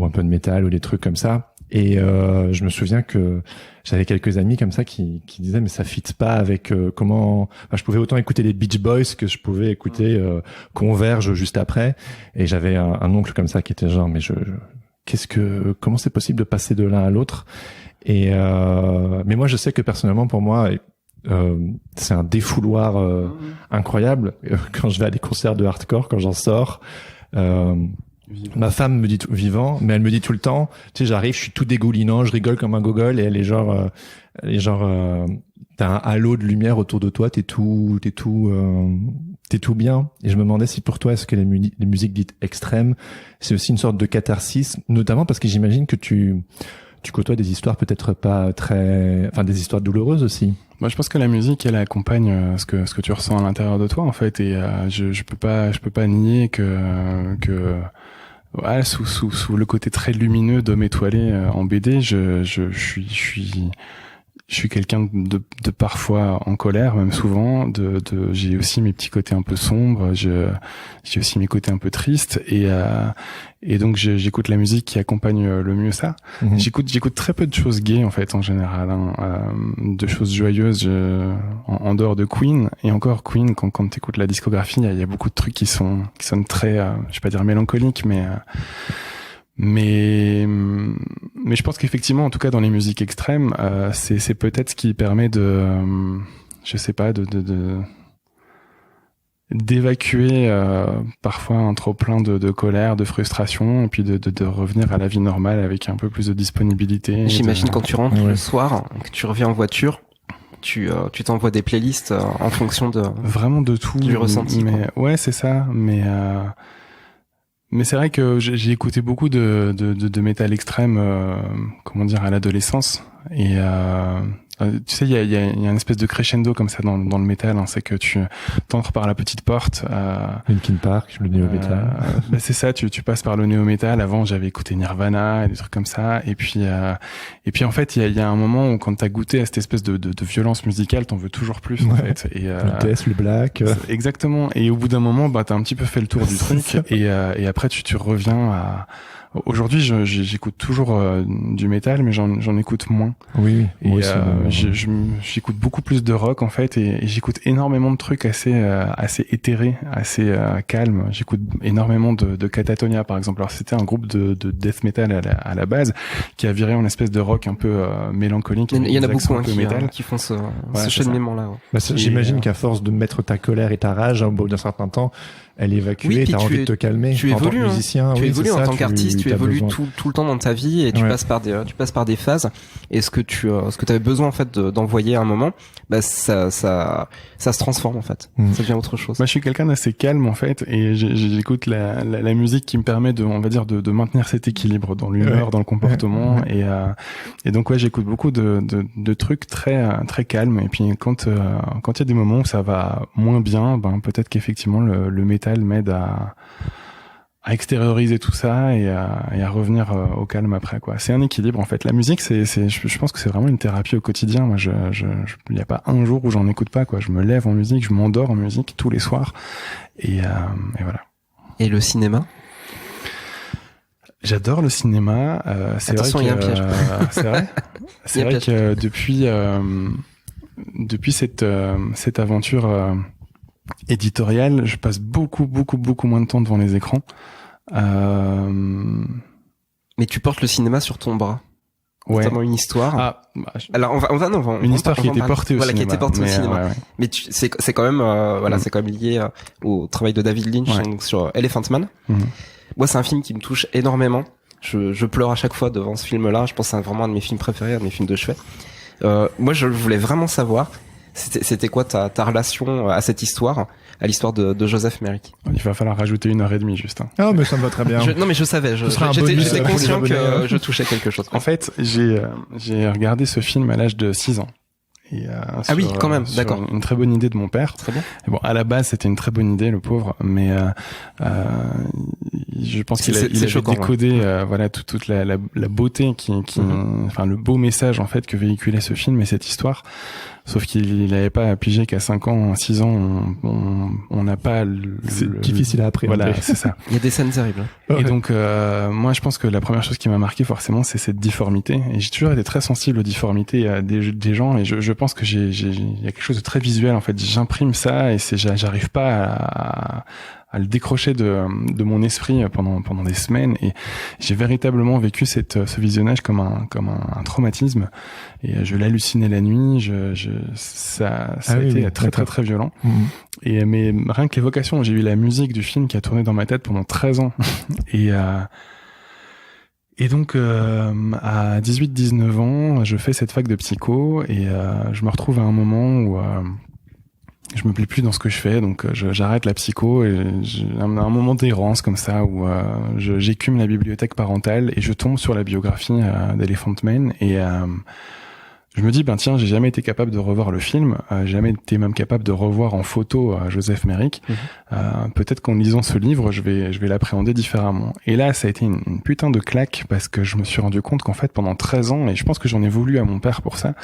un peu de métal ou des trucs comme ça. Et je me souviens que j'avais quelques amis comme ça qui disaient: mais ça fit pas avec comment. Enfin, je pouvais autant écouter les Beach Boys que je pouvais écouter Converge juste après. Et j'avais un oncle comme ça qui était genre: mais comment c'est possible de passer de l'un à l'autre? Et mais moi, je sais que personnellement, pour moi, c'est un défouloir incroyable quand je vais à des concerts de hardcore, quand j'en sors. Ma femme me dit vivant, mais elle me dit tout le temps, tu sais, j'arrive, je suis tout dégoulinant, je rigole comme un gogol, et elle est genre, t'as un halo de lumière autour de toi, t'es tout bien. Et je me demandais si pour toi, est-ce que les musiques dites extrêmes, c'est aussi une sorte de catharsis, notamment parce que j'imagine que tu côtoies des histoires peut-être pas des histoires douloureuses aussi. Moi, je pense que la musique, elle accompagne ce que tu ressens à l'intérieur de toi, en fait, et je peux pas nier que ouais, sous le côté très lumineux d'Homme étoilé en BD, je suis quelqu'un de parfois en colère, même souvent. J'ai aussi mes petits côtés un peu sombres. J'ai aussi mes côtés un peu tristes. Et donc j'écoute la musique qui accompagne le mieux ça. Mmh. J'écoute très peu de choses gays en fait en général, de choses joyeuses en dehors de Queen. Et encore Queen, quand t'écoutes la discographie, il y a beaucoup de trucs qui sonnent très, je vais pas dire mélancoliques, mais je pense qu'effectivement, en tout cas dans les musiques extrêmes, c'est peut-être ce qui permet je sais pas, d'évacuer parfois un trop plein de colère, de frustration, et puis de revenir à la vie normale avec un peu plus de disponibilité. J'imagine quand tu rentres le soir, que tu reviens en voiture, tu t'envoies des playlists en fonction de vraiment de tout, du ressenti. Mais ouais, c'est ça. Mais c'est vrai que j'ai écouté beaucoup de métal extrême, comment dire, à l'adolescence. Et tu sais, il y a une espèce de crescendo comme ça dans le métal. Hein, c'est que tu t'entres par la petite porte. Linkin Park, le néo-métal. Bah c'est ça. Tu passes par le néo-métal. Avant, j'avais écouté Nirvana et des trucs comme ça. Et puis en fait, il y a un moment où quand t'as goûté à cette espèce de violence musicale, t'en veux toujours plus en fait. Et le death, le black. Exactement. Et au bout d'un moment, bah t'as un petit peu fait le tour du truc. Et après, tu reviens à. Aujourd'hui, j'écoute toujours du métal, mais j'en écoute moins. Oui. Et moi aussi, j'écoute beaucoup plus de rock en fait, et j'écoute énormément de trucs assez éthérés, assez calmes. J'écoute énormément de Katatonia par exemple. Alors c'était un groupe de death metal à la base qui a viré en espèce de rock un peu mélancolique. Il y en a beaucoup qui font ce cheminement-là. Ouais. Bah, j'imagine qu'à force de mettre ta colère et ta rage, au bout d'un certain temps, elle est évacuée, t'as envie de te calmer. Tu évolues, en tant que musicien, tu évolues en tant qu'artiste, tu évolues besoin. tout le temps dans ta vie, et tu passes par des phases. Et ce que tu avais besoin en fait d'envoyer à un moment, bah ça se transforme en fait. Ça devient autre chose. Moi, je suis quelqu'un d'assez calme en fait, et j'écoute la musique qui me permet on va dire de maintenir cet équilibre dans l'humeur, dans le comportement, et donc ouais, j'écoute beaucoup de trucs très très calmes. Et puis quand il y a des moments où ça va moins bien, ben peut-être qu'effectivement le métal m'aide à extérioriser tout ça et à revenir au calme après, quoi. C'est un équilibre en fait. La musique, je pense que c'est vraiment une thérapie au quotidien. Moi, il y a pas un jour où j'en écoute pas, quoi. Je me lève en musique, je m'endors en musique tous les soirs, et voilà. Et le cinéma? J'adore le cinéma. Attention, il y a un piège. C'est vrai. C'est vrai que depuis cette aventure éditoriale, je passe beaucoup moins de temps devant les écrans. Mais tu portes le cinéma sur ton bras. Ouais. Notamment une histoire. Alors une histoire qui était portée au cinéma. Qui était portée au cinéma. Ouais. Mais c'est quand même c'est quand même lié au travail de David Lynch, donc, sur Elephant Man. Moi, c'est un film qui me touche énormément. Je pleure à chaque fois devant ce film-là. Je pense que c'est vraiment un de mes films préférés, un de mes films de chevet. Moi, je voulais vraiment savoir, c'était quoi ta relation à cette histoire, à l'histoire de Joseph Merrick? Il va falloir rajouter 1h30, Justin. Ah, mais ça me va très bien. Non, mais je savais. J'étais conscient que je touchais quelque chose. En fait, j'ai regardé ce film à l'âge de 6 ans. Et, oui, quand même, d'accord. Une très bonne idée de mon père. Très bien. Et bon, à la base, c'était une très bonne idée, le pauvre, mais je pense qu'il avait décodé, voilà, toute la beauté enfin, le beau message en fait que véhiculait ce film et cette histoire. Sauf qu'il n'avait pas pigé qu'à 5 ans, 6 ans, on n'a pas c'est difficile à appréhender. Voilà, c'est ça. Il y a des scènes terribles. Et donc, moi, je pense que la première chose qui m'a marqué, forcément, c'est cette difformité. Et j'ai toujours été très sensible aux difformités des gens. Et je pense que il y a quelque chose de très visuel en fait. J'imprime ça et j'arrive pas à le décrocher de mon esprit pendant des semaines, et j'ai véritablement vécu ce visionnage comme un traumatisme, et je l'hallucinais la nuit. Ça a été très très très violent. Mais rien que l'évocation, j'ai eu la musique du film qui a tourné dans ma tête pendant 13 ans. Et donc, à 18-19 ans, je fais cette fac de psycho, et je me retrouve à un moment où je me plais plus dans ce que je fais, donc j'arrête la psycho, et j'ai un moment d'errance comme ça où j'écume la bibliothèque parentale et je tombe sur la biographie d'Elephant Man, et je me dis, tiens, j'ai jamais été capable de revoir le film, j'ai jamais été même capable de revoir en photo Joseph Merrick. Peut-être qu'en lisant ce livre, je vais l'appréhender différemment. Et là, ça a été une putain de claque, parce que je me suis rendu compte qu'en fait, pendant 13 ans, et je pense que j'en ai voulu à mon père pour ça,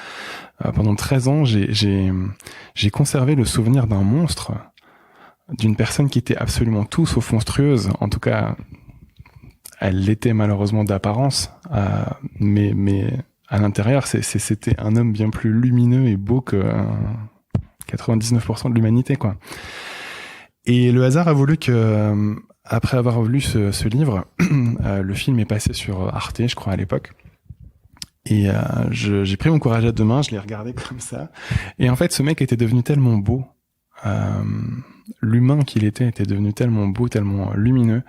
pendant 13 ans, j'ai conservé le souvenir d'un monstre, d'une personne qui était absolument tout sauf monstrueuse. En tout cas, elle l'était malheureusement d'apparence, mais à l'intérieur, c'était un homme bien plus lumineux et beau que 99% de l'humanité, quoi. Et le hasard a voulu que, après avoir lu ce livre, le film est passé sur Arte, je crois, à l'époque. Et j'ai pris mon courage à deux mains, je l'ai regardé comme ça. Et en fait, ce mec était devenu tellement beau. L'humain qu'il était devenu tellement beau, tellement lumineux,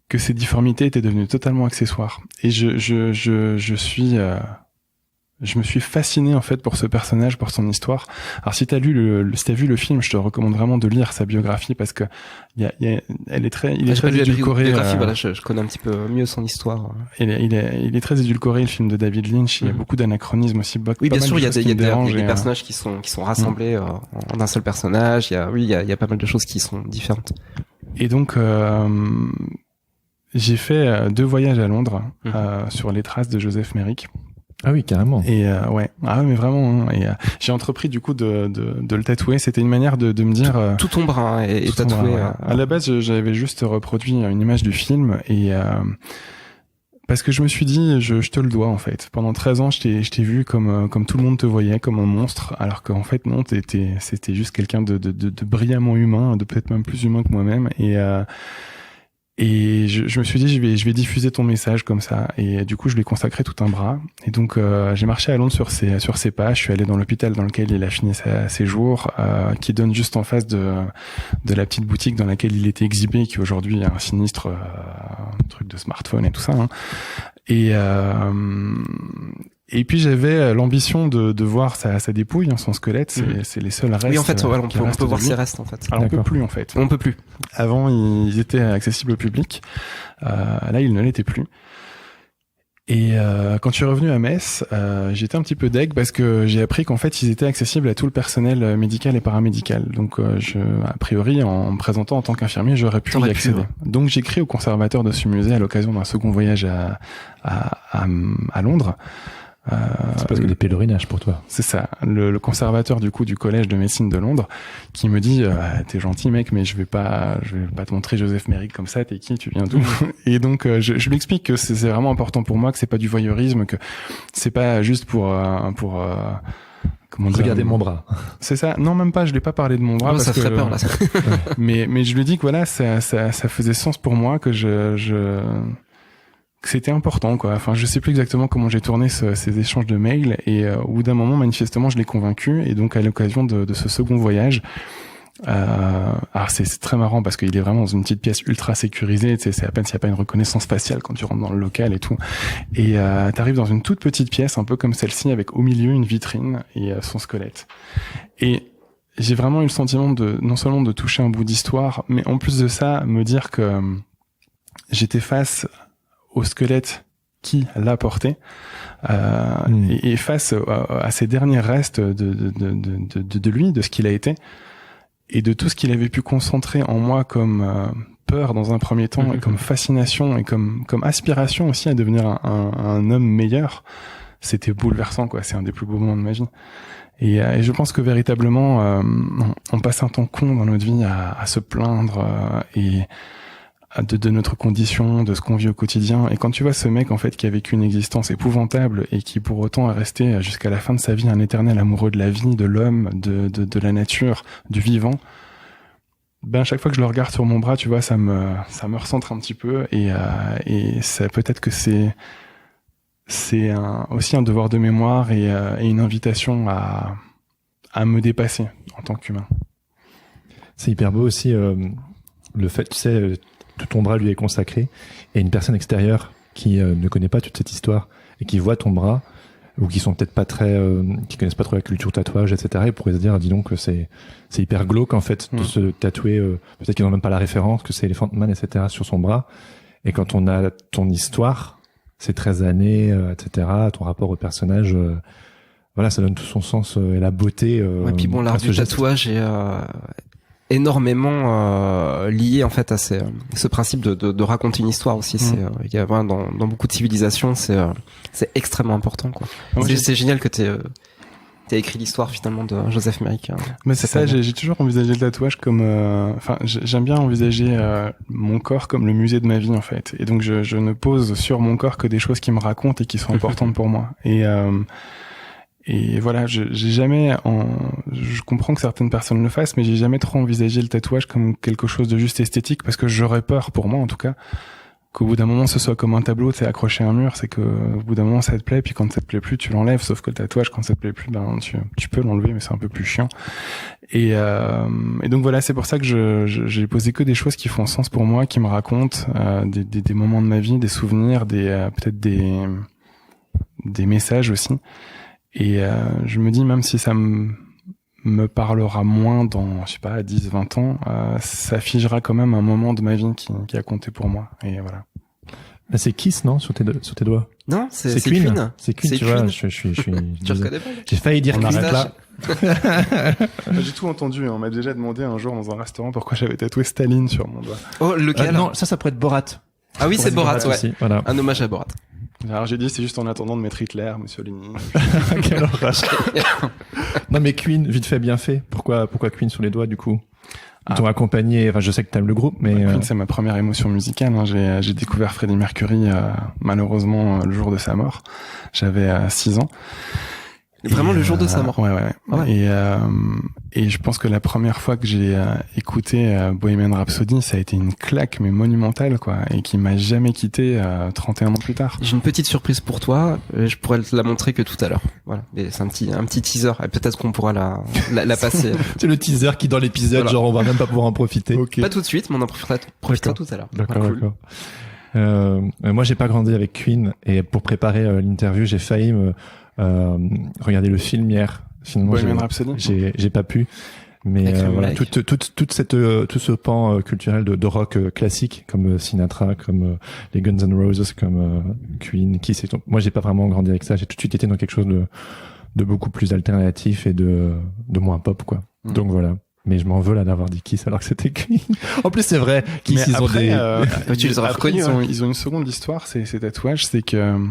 que ses difformités étaient devenues totalement accessoires. Et je me suis fasciné en fait pour ce personnage, pour son histoire. Alors si t'as vu le film, je te recommande vraiment de lire sa biographie, parce que il est très édulcoré. Voilà, je connais un petit peu mieux son histoire. Il est très édulcoré, le film de David Lynch. Il y a beaucoup d'anachronismes aussi. Oui, bien sûr, il y a des personnages qui sont rassemblés en un seul personnage. Il y a pas mal de choses qui sont différentes. Et donc j'ai fait 2 voyages à Londres sur les traces de Joseph Merrick. Ah oui, carrément. Et ouais, mais vraiment. Et j'ai entrepris du coup de le tatouer. C'était une manière de me dire tout ton bras est tatoué. À la base, j'avais juste reproduit une image du film, et parce que je me suis dit, je te le dois en fait. Pendant 13 ans, je t'ai vu comme tout le monde te voyait, comme un monstre, alors qu'en fait non, c'était juste quelqu'un de brillamment humain, de peut-être même plus humain que moi-même, et je me suis dit, je vais diffuser ton message comme ça. Et du coup, je lui ai consacré tout un bras. Et donc, j'ai marché à Londres sur ses pas. Je suis allé dans l'hôpital dans lequel il a fini ses jours, qui donne juste en face de la petite boutique dans laquelle il était exhibé, qui aujourd'hui a un sinistre truc de smartphone et tout ça. Et puis j'avais l'ambition de voir sa dépouille, son squelette, c'est les seuls restes. Oui, en fait, on peut voir ses restes en fait. Alors on peut plus en fait. On peut plus. Avant, ils étaient accessibles au public. Là, ils ne l'étaient plus. Et quand je suis revenu à Metz, j'étais un petit peu deg, parce que j'ai appris qu'en fait, ils étaient accessibles à tout le personnel médical et paramédical. Donc, a priori, en me présentant en tant qu'infirmier, j'aurais pu y accéder. Donc, j'écris au conservateur de ce musée à l'occasion d'un second voyage à Londres. C'est parce que des pèlerinages pour toi. C'est ça. Le conservateur du collège de médecine de Londres, qui me dit t'es gentil mec, mais je vais pas te montrer Joseph Merrick comme ça, t'es qui, tu viens d'où? Et donc je lui explique que c'est vraiment important pour moi, que c'est pas du voyeurisme, que c'est pas juste pour comment dire, regardez mon bras. C'est ça. Non, même pas, je l'ai pas parlé de mon bras, parce ça ferait peur là. mais je lui dis que voilà, ça faisait sens pour moi, que que c'était important, quoi. Enfin, je sais plus exactement comment j'ai tourné ces échanges de mails, et au bout d'un moment, manifestement, je l'ai convaincu, et donc à l'occasion de ce second voyage, alors c'est très marrant, parce qu'il est vraiment dans une petite pièce ultra sécurisée, tu sais, c'est à peine s'il n'y a pas une reconnaissance faciale quand tu rentres dans le local et tout, et t'arrives dans une toute petite pièce, un peu comme celle-ci, avec au milieu une vitrine et son squelette. Et j'ai vraiment eu le sentiment non seulement de toucher un bout d'histoire, mais en plus de ça, me dire que j'étais face au squelette qui l'a porté, et face à ces derniers restes de lui, de ce qu'il a été, et de tout ce qu'il avait pu concentrer en moi comme peur dans un premier temps, et comme fascination, et comme aspiration aussi à devenir un homme meilleur. C'était bouleversant, quoi. C'est un des plus beaux moments de ma vie. Et je pense que véritablement, on passe un temps con dans notre vie à se plaindre, et de notre condition, de ce qu'on vit au quotidien. Et quand tu vois ce mec en fait qui a vécu une existence épouvantable et qui pour autant est resté jusqu'à la fin de sa vie un éternel amoureux de la vie, de l'homme, de la nature, du vivant, ben chaque fois que je le regarde sur mon bras, tu vois, ça me recentre un petit peu et ça peut-être que c'est aussi un devoir de mémoire et une invitation à me dépasser en tant qu'humain. C'est hyper beau aussi le fait, tu sais, tout ton bras lui est consacré et une personne extérieure qui ne connaît pas toute cette histoire et qui voit ton bras ou qui sont peut-être pas très, qui connaissent pas trop la culture tatouage, etc. Et pourraient se dire, dis donc que c'est hyper glauque en fait de se tatouer. Peut-être qu'ils n'ont même pas la référence que c'est Elephant Man, etc. sur son bras. Et quand on a ton histoire, ces 13 années, etc. Ton rapport au personnage, voilà, ça donne tout son sens et la beauté. Et puis bon, l'art du tatouage est énormément lié en fait à ce principe de raconter une histoire aussi. C'est il y a vraiment dans beaucoup de civilisations, c'est extrêmement important quoi. C'est génial que t'as écrit l'histoire finalement de Joseph Merrick. Mais c'est ça, j'ai toujours envisagé le tatouage comme j'aime bien envisager mon corps comme le musée de ma vie en fait. Et donc je ne pose sur mon corps que des choses qui me racontent et qui sont importantes pour moi. Et voilà, j'ai jamais je comprends que certaines personnes le fassent, mais j'ai jamais trop envisagé le tatouage comme quelque chose de juste esthétique parce que j'aurais peur, pour moi en tout cas, qu'au bout d'un moment ce soit comme un tableau, c'est accroché à un mur, c'est que au bout d'un moment ça te plaît, puis quand ça te plaît plus, tu l'enlèves, sauf que le tatouage quand ça te plaît plus, ben tu peux l'enlever, mais c'est un peu plus chiant. Et donc voilà, c'est pour ça que j'ai posé que des choses qui font sens pour moi, qui me racontent des moments de ma vie, des souvenirs, peut-être des messages aussi. Et je me dis, même si ça me parlera moins dans, je sais pas, 10, 20 ans, ça figera quand même un moment de ma vie qui a compté pour moi. Et voilà. Bah, c'est Kiss, non, sur tes doigts? Non, c'est Queen. C'est Queen, tu vois, je suis, tu reconnais pas? J'ai failli dire Queen là. J'ai tout entendu, on m'a déjà demandé un jour dans un restaurant pourquoi j'avais tatoué Staline sur mon doigt. Oh, lequel? Non, ça pourrait être Borat. Ah oui, c'est Borat, ouais. Aussi, voilà. Un hommage à Borat. Alors j'ai dit c'est juste en attendant de mettre Hitler, Mussolini. Quelle horreur. Non mais Queen, vite fait, bien fait. Pourquoi Queen sur les doigts du coup? Ils t'ont accompagné, enfin je sais que t'aimes le groupe, mais... Queen c'est ma première émotion musicale. Hein. J'ai découvert Freddie Mercury malheureusement le jour de sa mort. J'avais 6 ans. Vraiment le jour de sa mort. Ouais. Ah ouais. Et je pense que la première fois que j'ai écouté Bohemian Rhapsody, ça a été une claque mais monumentale quoi, et qui m'a jamais quitté 31 ans plus tard. J'ai une petite surprise pour toi, je pourrais te la montrer que tout à l'heure. Voilà, c'est un petit teaser et peut-être qu'on pourra la passer. C'est le teaser qui dans l'épisode, voilà. Genre on va même pas pouvoir en profiter. Okay. Pas tout de suite, mais on en profitera tout à l'heure. D'accord. Moi j'ai pas grandi avec Queen et pour préparer l'interview, j'ai failli regarder le film hier. Finalement, j'ai pas pu. Mais voilà, tout ce pan culturel de rock classique, comme Sinatra, comme les Guns N' Roses, comme Queen, moi j'ai pas vraiment grandi avec ça. J'ai tout de suite été dans quelque chose de beaucoup plus alternatif et de moins pop, quoi. Donc voilà. Mais je m'en veux là d'avoir dit Kiss alors que c'était Queen. En plus c'est vrai, Kiss ils ont tu les aurais reconnus. Ils ont une seconde histoire, ces tatouages, c'est que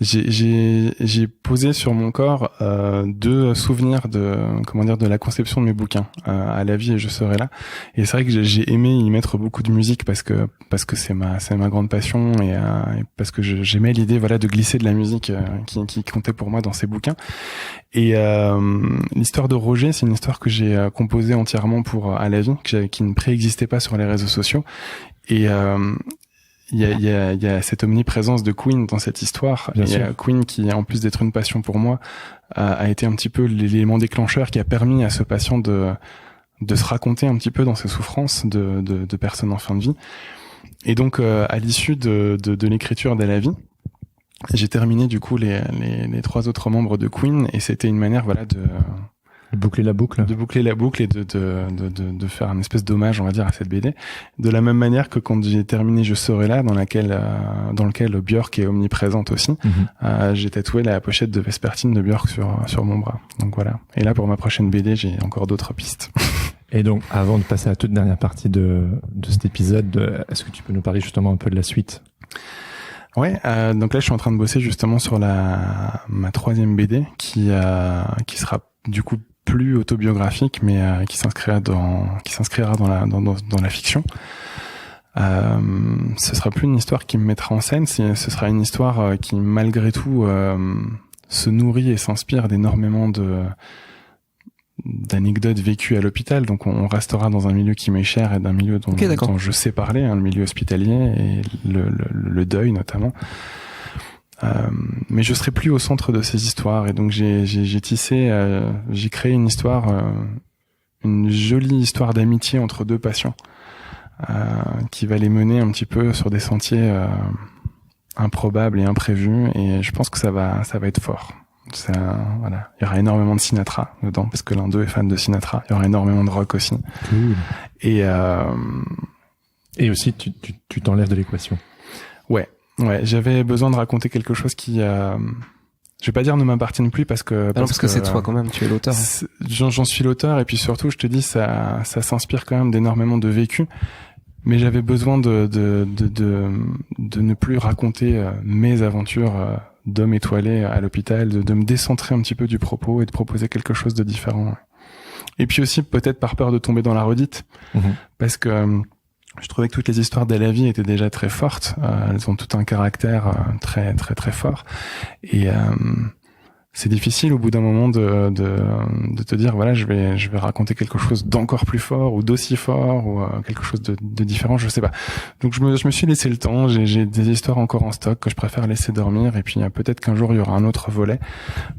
j'ai posé sur mon corps 2 souvenirs de la conception de mes bouquins, à la vie et je serai là. Et c'est vrai que j'ai aimé y mettre beaucoup de musique parce que c'est ma grande passion et parce que j'aimais l'idée de glisser de la musique qui comptait pour moi dans ces bouquins. Et l'histoire de Roger, c'est une histoire que j'ai composée entièrement pour à la vie, qui ne préexistait pas sur les réseaux sociaux. Et il y a cette omniprésence de Queen dans cette histoire. Il y a Queen qui, en plus d'être une passion pour moi, a été un petit peu l'élément déclencheur qui a permis à ce patient de se raconter un petit peu dans ses souffrances de personnes en fin de vie. Et donc, à l'issue de l'écriture d'À la vie, j'ai terminé du coup les 3 autres membres de Queen et c'était une manière de boucler la boucle. De boucler la boucle et de faire un espèce d'hommage, on va dire, à cette BD. De la même manière que quand j'ai terminé Je serai là, dans lequel Björk est omniprésente aussi, j'ai tatoué la pochette de Vespertine de Björk sur mon bras. Donc voilà. Et là, pour ma prochaine BD, j'ai encore d'autres pistes. Et donc, avant de passer à la toute dernière partie de cet épisode, est-ce que tu peux nous parler justement un peu de la suite? Ouais, donc là, je suis en train de bosser justement sur ma 3e BD qui sera du coup plus autobiographique, mais qui s'inscrira dans la fiction. ce sera plus une histoire qui me mettra en scène, ce sera une histoire qui malgré tout se nourrit et s'inspire d'énormément d'anecdotes vécues à l'hôpital. Donc on restera dans un milieu qui m'est cher et d'un milieu dont je sais parler, le milieu hospitalier et le deuil notamment. Mais je serai plus au centre de ces histoires, et donc j'ai créé une histoire, une jolie histoire d'amitié entre deux patients, qui va les mener un petit peu sur des sentiers improbables et imprévus, et je pense que ça va être fort. Voilà, il y aura énormément de Sinatra dedans parce que l'un d'eux est fan de Sinatra. Il y aura énormément de rock aussi. Cool. Et aussi tu t'enlèves de l'équation. Ouais, j'avais besoin de raconter quelque chose qui je vais pas dire ne m'appartienne plus parce que c'est toi quand même, tu es l'auteur. J'en suis l'auteur, et puis surtout je te dis ça s'inspire quand même d'énormément de vécu, mais j'avais besoin de ne plus raconter mes aventures d'homme étoilé à l'hôpital, de me décentrer un petit peu du propos et de proposer quelque chose de différent. Et puis aussi peut-être par peur de tomber dans la redite, parce que je trouvais que toutes les histoires d'Alavi étaient déjà très fortes. Elles ont tout un caractère très très très fort, et c'est difficile au bout d'un moment de te dire voilà, je vais raconter quelque chose d'encore plus fort ou d'aussi fort ou quelque chose de différent, je sais pas. Donc je me suis laissé le temps. J'ai des histoires encore en stock que je préfère laisser dormir, et puis peut-être qu'un jour il y aura un autre volet,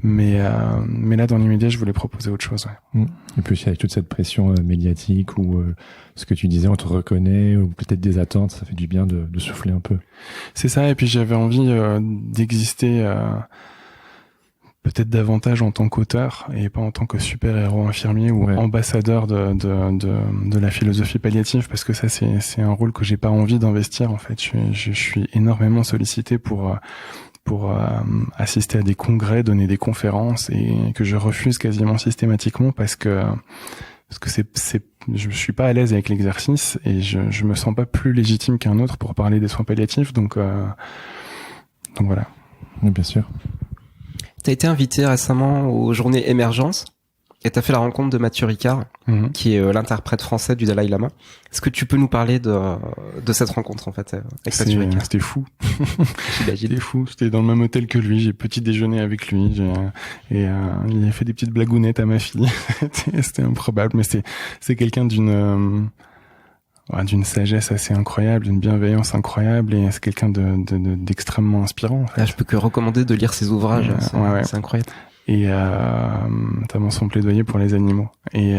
mais là dans l'immédiat je voulais proposer autre chose. Ouais. Et puis avec toute cette pression médiatique ou ce que tu disais, on te reconnaît, ou peut-être des attentes, ça fait du bien de souffler un peu. C'est ça, et puis j'avais envie d'exister peut-être davantage en tant qu'auteur et pas en tant que super-héros infirmier ou ambassadeur de la philosophie palliative, parce que ça c'est un rôle que j'ai pas envie d'investir en fait. Je suis énormément sollicité pour assister à des congrès, donner des conférences, et que je refuse quasiment systématiquement parce que je suis pas à l'aise avec l'exercice, et je me sens pas plus légitime qu'un autre pour parler des soins palliatifs, donc voilà. Oui, bien sûr. T'as été invité récemment aux Journées Émergence et t'as fait la rencontre de Mathieu Ricard, qui est l'interprète français du Dalai Lama. Est-ce que tu peux nous parler de cette rencontre en fait avec Mathieu Ricard? C'était fou. C'était fou. J'étais dans le même hôtel que lui, j'ai petit déjeuner avec lui, et il a fait des petites blagounettes à ma fille. C'était improbable, mais c'est quelqu'un d'une sagesse assez incroyable, d'une bienveillance incroyable, et c'est quelqu'un d'extrêmement inspirant. En fait. Je peux que recommander de lire ses ouvrages, c'est incroyable. Et notamment son plaidoyer pour les animaux. Et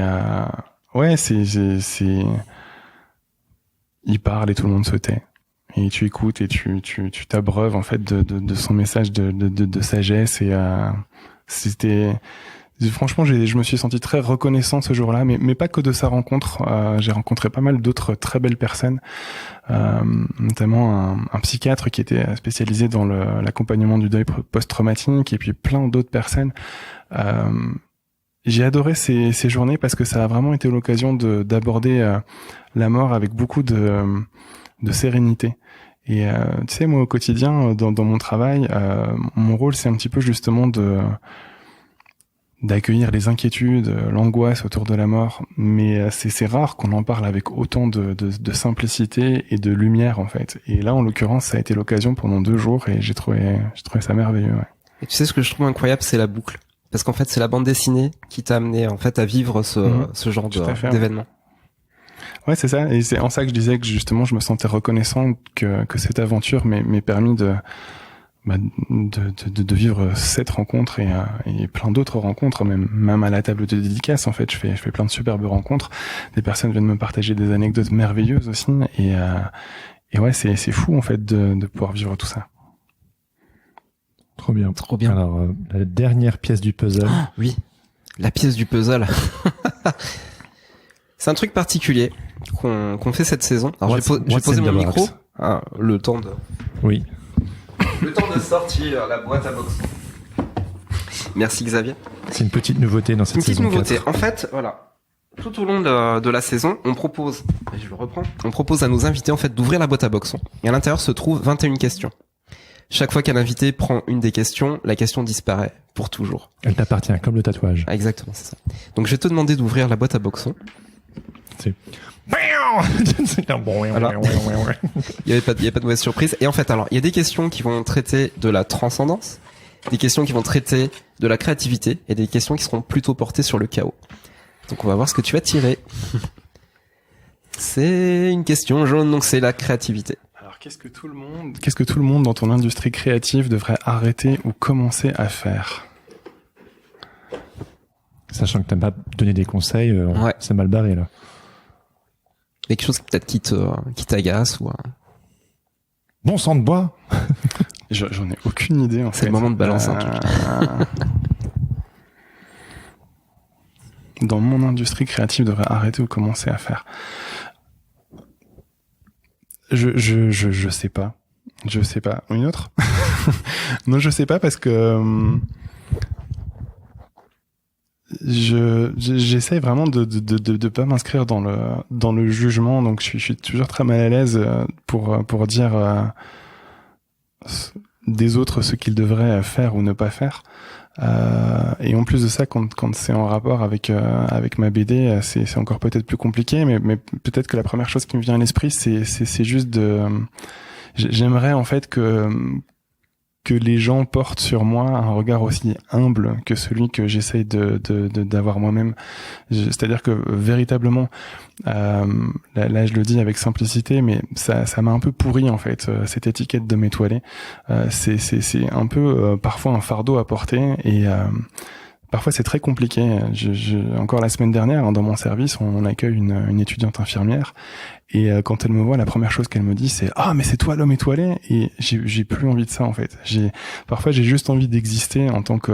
il parle et tout le monde se tait. Et tu écoutes et tu t'abreuves en fait de son message de sagesse, et franchement, je me suis senti très reconnaissant ce jour-là, mais pas que de sa rencontre. J'ai rencontré pas mal d'autres très belles personnes, notamment un psychiatre qui était spécialisé dans l'accompagnement du deuil post-traumatique, et puis plein d'autres personnes. J'ai adoré ces journées parce que ça a vraiment été l'occasion d'aborder la mort avec beaucoup de sérénité. Et tu sais, moi au quotidien, dans mon travail, mon rôle c'est un petit peu justement d'accueillir les inquiétudes, l'angoisse autour de la mort, mais c'est rare qu'on en parle avec autant de simplicité et de lumière en fait. Et là, en l'occurrence, ça a été l'occasion pendant 2 jours, et j'ai trouvé ça merveilleux. Ouais. Et tu sais, ce que je trouve incroyable, c'est la boucle, parce qu'en fait, c'est la bande dessinée qui t'a amené en fait à vivre ce genre d'événement. Ouais, c'est ça, et c'est en ça que je disais que justement, je me sentais reconnaissant que cette aventure m'ait permis de vivre cette rencontre et plein d'autres rencontres, même à la table de dédicace en fait, je fais plein de superbes rencontres, des personnes viennent me partager des anecdotes merveilleuses aussi, et ouais, c'est fou en fait de pouvoir vivre tout ça. Trop bien. Alors la dernière pièce du puzzle. Ah, oui, la pièce du puzzle. C'est un truc particulier qu'on fait cette saison. Alors je vais poser mon micro. Le temps de. Oui. Le temps de sortir la boîte à boxe. Merci Xavier. C'est une petite nouveauté dans cette saison. Une petite nouveauté. 4. En fait, voilà. Tout au long de la saison, on propose à nos invités en fait d'ouvrir la boîte à boxons. Et à l'intérieur se trouvent 21 questions. Chaque fois qu'un invité prend une des questions, la question disparaît pour toujours. Elle t'appartient, comme le tatouage. Ah, exactement, c'est ça. Donc je vais te demander d'ouvrir la boîte à boxons. Il y avait pas de mauvaise surprise. Et en fait, alors, il y a des questions qui vont traiter de la transcendance, des questions qui vont traiter de la créativité et des questions qui seront plutôt portées sur le chaos. Donc on va voir ce que tu vas tirer. C'est une question jaune, donc c'est la créativité. Alors qu'est-ce que tout le monde dans ton industrie créative devrait arrêter ou commencer à faire? Sachant que t'aimes pas donner des conseils, Ouais. c'est mal barré là. Quelque chose peut-être qui t'agace ou... Bon sang de bois. J'en ai aucune idée en fait. C'est le moment de balancer un truc. Dans mon industrie créative devrait arrêter ou commencer à faire. Je sais pas. Je sais pas. Une autre? Non, je sais pas parce que j'essaye vraiment de pas m'inscrire dans le jugement, donc je suis toujours très mal à l'aise pour dire des autres ce qu'ils devraient faire ou ne pas faire. Et en plus de ça, quand c'est en rapport avec ma BD, c'est encore peut-être plus compliqué, mais peut-être que la première chose qui me vient à l'esprit, c'est juste j'aimerais en fait que les gens portent sur moi un regard aussi humble que celui que j'essaye d'avoir moi-même. C'est-à-dire que véritablement, là je le dis avec simplicité, mais ça m'a un peu pourri en fait cette étiquette d'homme étoilé. C'est un peu parfois un fardeau à porter et parfois c'est très compliqué. Encore la semaine dernière, dans mon service, on accueille une étudiante infirmière. Et quand elle me voit, la première chose qu'elle me dit, c'est ah mais c'est toi l'homme étoilé. Et j'ai plus envie de ça en fait. Parfois j'ai juste envie d'exister en tant que.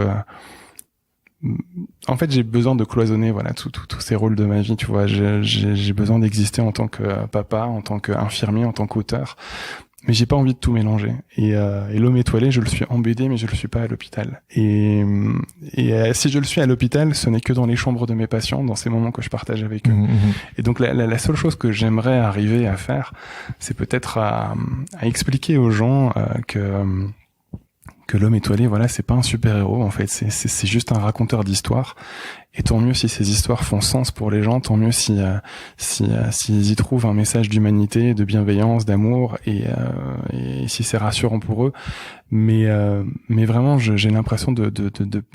En fait, j'ai besoin de cloisonner voilà tous ces rôles de ma vie. Tu vois, j'ai besoin d'exister en tant que papa, en tant qu'infirmier, en tant qu'auteur. Mais j'ai pas envie de tout mélanger. Et l'homme étoilé, je le suis en BD, mais je le suis pas à l'hôpital. Et si je le suis à l'hôpital, ce n'est que dans les chambres de mes patients, dans ces moments que je partage avec eux. Et donc la seule chose que j'aimerais arriver à faire, c'est peut-être à expliquer aux gens que l'homme étoilé, voilà, c'est pas un super-héros en fait, c'est juste un raconteur d'histoires. Et tant mieux si ces histoires font sens pour les gens, tant mieux s'ils y trouvent un message d'humanité, de bienveillance, d'amour, et si c'est rassurant pour eux. Mais vraiment, j'ai l'impression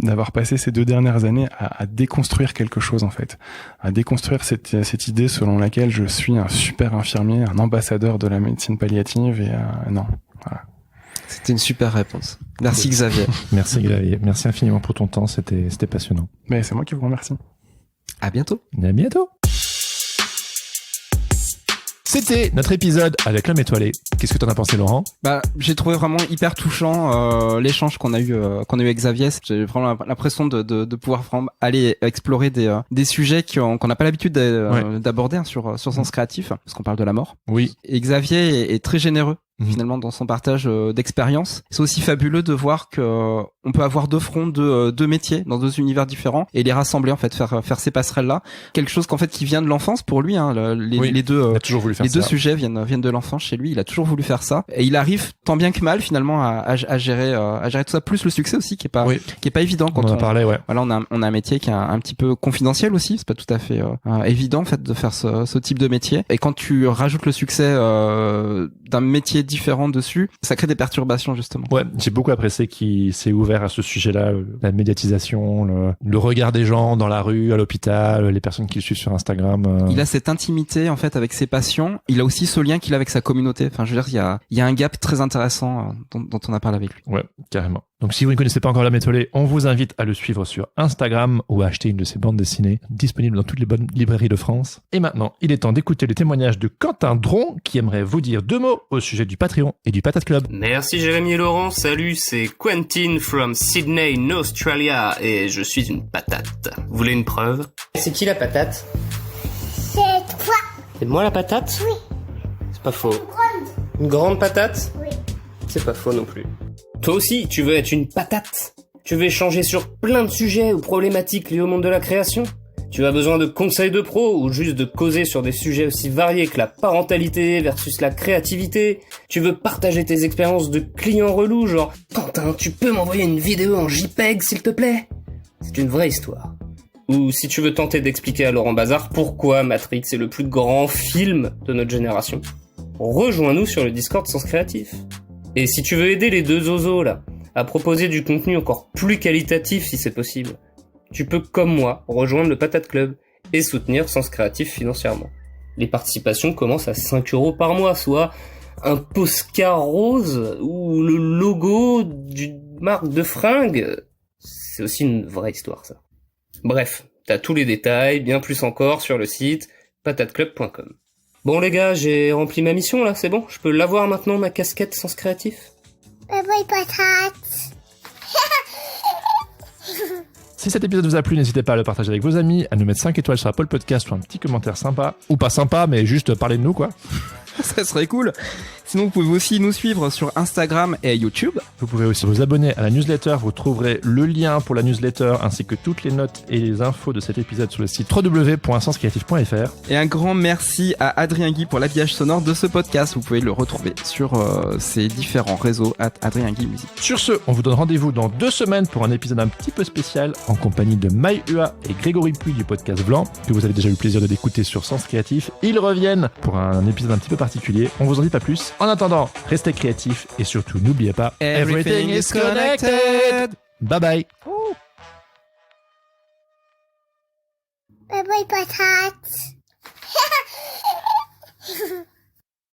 d'avoir passé ces 2 dernières années à déconstruire quelque chose en fait, à déconstruire cette idée selon laquelle je suis un super infirmier, un ambassadeur de la médecine palliative, et non, voilà. C'était une super réponse. Merci Xavier. Merci Xavier. Merci infiniment pour ton temps. C'était passionnant. Mais c'est moi qui vous remercie. À bientôt. À bientôt. C'était notre épisode avec l'homme étoilé. Qu'est-ce que t'en as pensé, Laurent? J'ai trouvé vraiment hyper touchant l'échange qu'on a eu avec Xavier. J'ai vraiment l'impression de pouvoir vraiment aller explorer des sujets qu'on n'a pas l'habitude d'aborder sur Sens Créatif, parce qu'on parle de la mort. Oui. Et Xavier est très généreux. Finalement, dans son partage d'expérience, c'est aussi fabuleux de voir que on peut avoir 2 fronts, deux métiers dans 2 univers différents et les rassembler en fait, faire ces passerelles là. Quelque chose qui vient de l'enfance pour lui. Les deux, il a toujours voulu faire ça. Les 2 sujets viennent de l'enfance chez lui. Il a toujours voulu faire ça et il arrive tant bien que mal finalement à gérer tout ça. Plus le succès aussi qui est pas évident quand on en parlait. Ouais. Voilà, on a un métier qui est un petit peu confidentiel aussi. C'est pas tout à fait évident en fait de faire ce type de métier. Et quand tu rajoutes le succès d'un métier différent dessus, ça crée des perturbations justement. Ouais, j'ai beaucoup apprécié qu'il s'est ouvert à ce sujet-là, la médiatisation, le regard des gens dans la rue, à l'hôpital, les personnes qui le suivent sur Instagram. Il a cette intimité en fait avec ses patients. Il a aussi ce lien qu'il a avec sa communauté. Enfin, je veux dire, il y a un gap très intéressant dont on a parlé avec lui. Ouais, carrément. Donc si vous ne connaissez pas encore l'homme étoilé, on vous invite à le suivre sur Instagram ou à acheter une de ses bandes dessinées, disponibles dans toutes les bonnes librairies de France. Et maintenant, il est temps d'écouter les témoignages de Quentin Dron, qui aimerait vous dire 2 mots au sujet du Patreon et du Patate Club. Merci Jérémy et Laurent, salut, c'est Quentin from Sydney in Australia et je suis une patate. Vous voulez une preuve? C'est qui la patate? C'est toi. C'est moi la patate? Oui. C'est pas faux. Grande. Une grande patate? Oui. C'est pas faux non plus. Toi aussi, tu veux être une patate? Tu veux échanger sur plein de sujets ou problématiques liées au monde de la création? Tu as besoin de conseils de pros ou juste de causer sur des sujets aussi variés que la parentalité versus la créativité? Tu veux partager tes expériences de clients relous, genre « Quentin, tu peux m'envoyer une vidéo en JPEG s'il te plaît ?» C'est une vraie histoire. Ou si tu veux tenter d'expliquer à Laurent Bazar pourquoi Matrix est le plus grand film de notre génération, rejoins-nous sur le Discord Sens Créatif. Et si tu veux aider les deux zozos là, à proposer du contenu encore plus qualitatif si c'est possible, tu peux comme moi rejoindre le Patate Club et soutenir Sens Créatif financièrement. Les participations commencent à 5€ par mois, soit un Posca rose ou le logo d'une marque de fringues. C'est aussi une vraie histoire ça. Bref, t'as tous les détails, bien plus encore sur le site patateclub.com. Bon les gars, j'ai rempli ma mission là, c'est bon? Je peux l'avoir maintenant ma casquette Sens Créatif? Oui, patate. Si cet épisode vous a plu, n'hésitez pas à le partager avec vos amis, à nous mettre 5 étoiles sur Apple Podcast ou un petit commentaire sympa. Ou pas sympa, mais juste parler de nous, quoi. Ça serait cool. Sinon, vous pouvez aussi nous suivre sur Instagram et YouTube. Vous pouvez aussi vous abonner à la newsletter. Vous trouverez le lien pour la newsletter ainsi que toutes les notes et les infos de cet épisode sur le site www.senscreatif.fr. Et un grand merci à Adrien Guy pour l'habillage sonore de ce podcast. Vous pouvez le retrouver sur ses différents réseaux @Adrien Guy Musique. Sur ce, on vous donne rendez-vous dans 2 semaines pour un épisode un petit peu spécial en compagnie de Maï-Ua et Grégory Puy du podcast Blanc, que vous avez déjà eu le plaisir de l'écouter sur Sens Créatif. Ils reviennent pour un épisode un petit peu particulier. On vous en dit pas plus. En attendant, restez créatifs et surtout n'oubliez pas, Everything is connected. Bye bye. Oui, patate.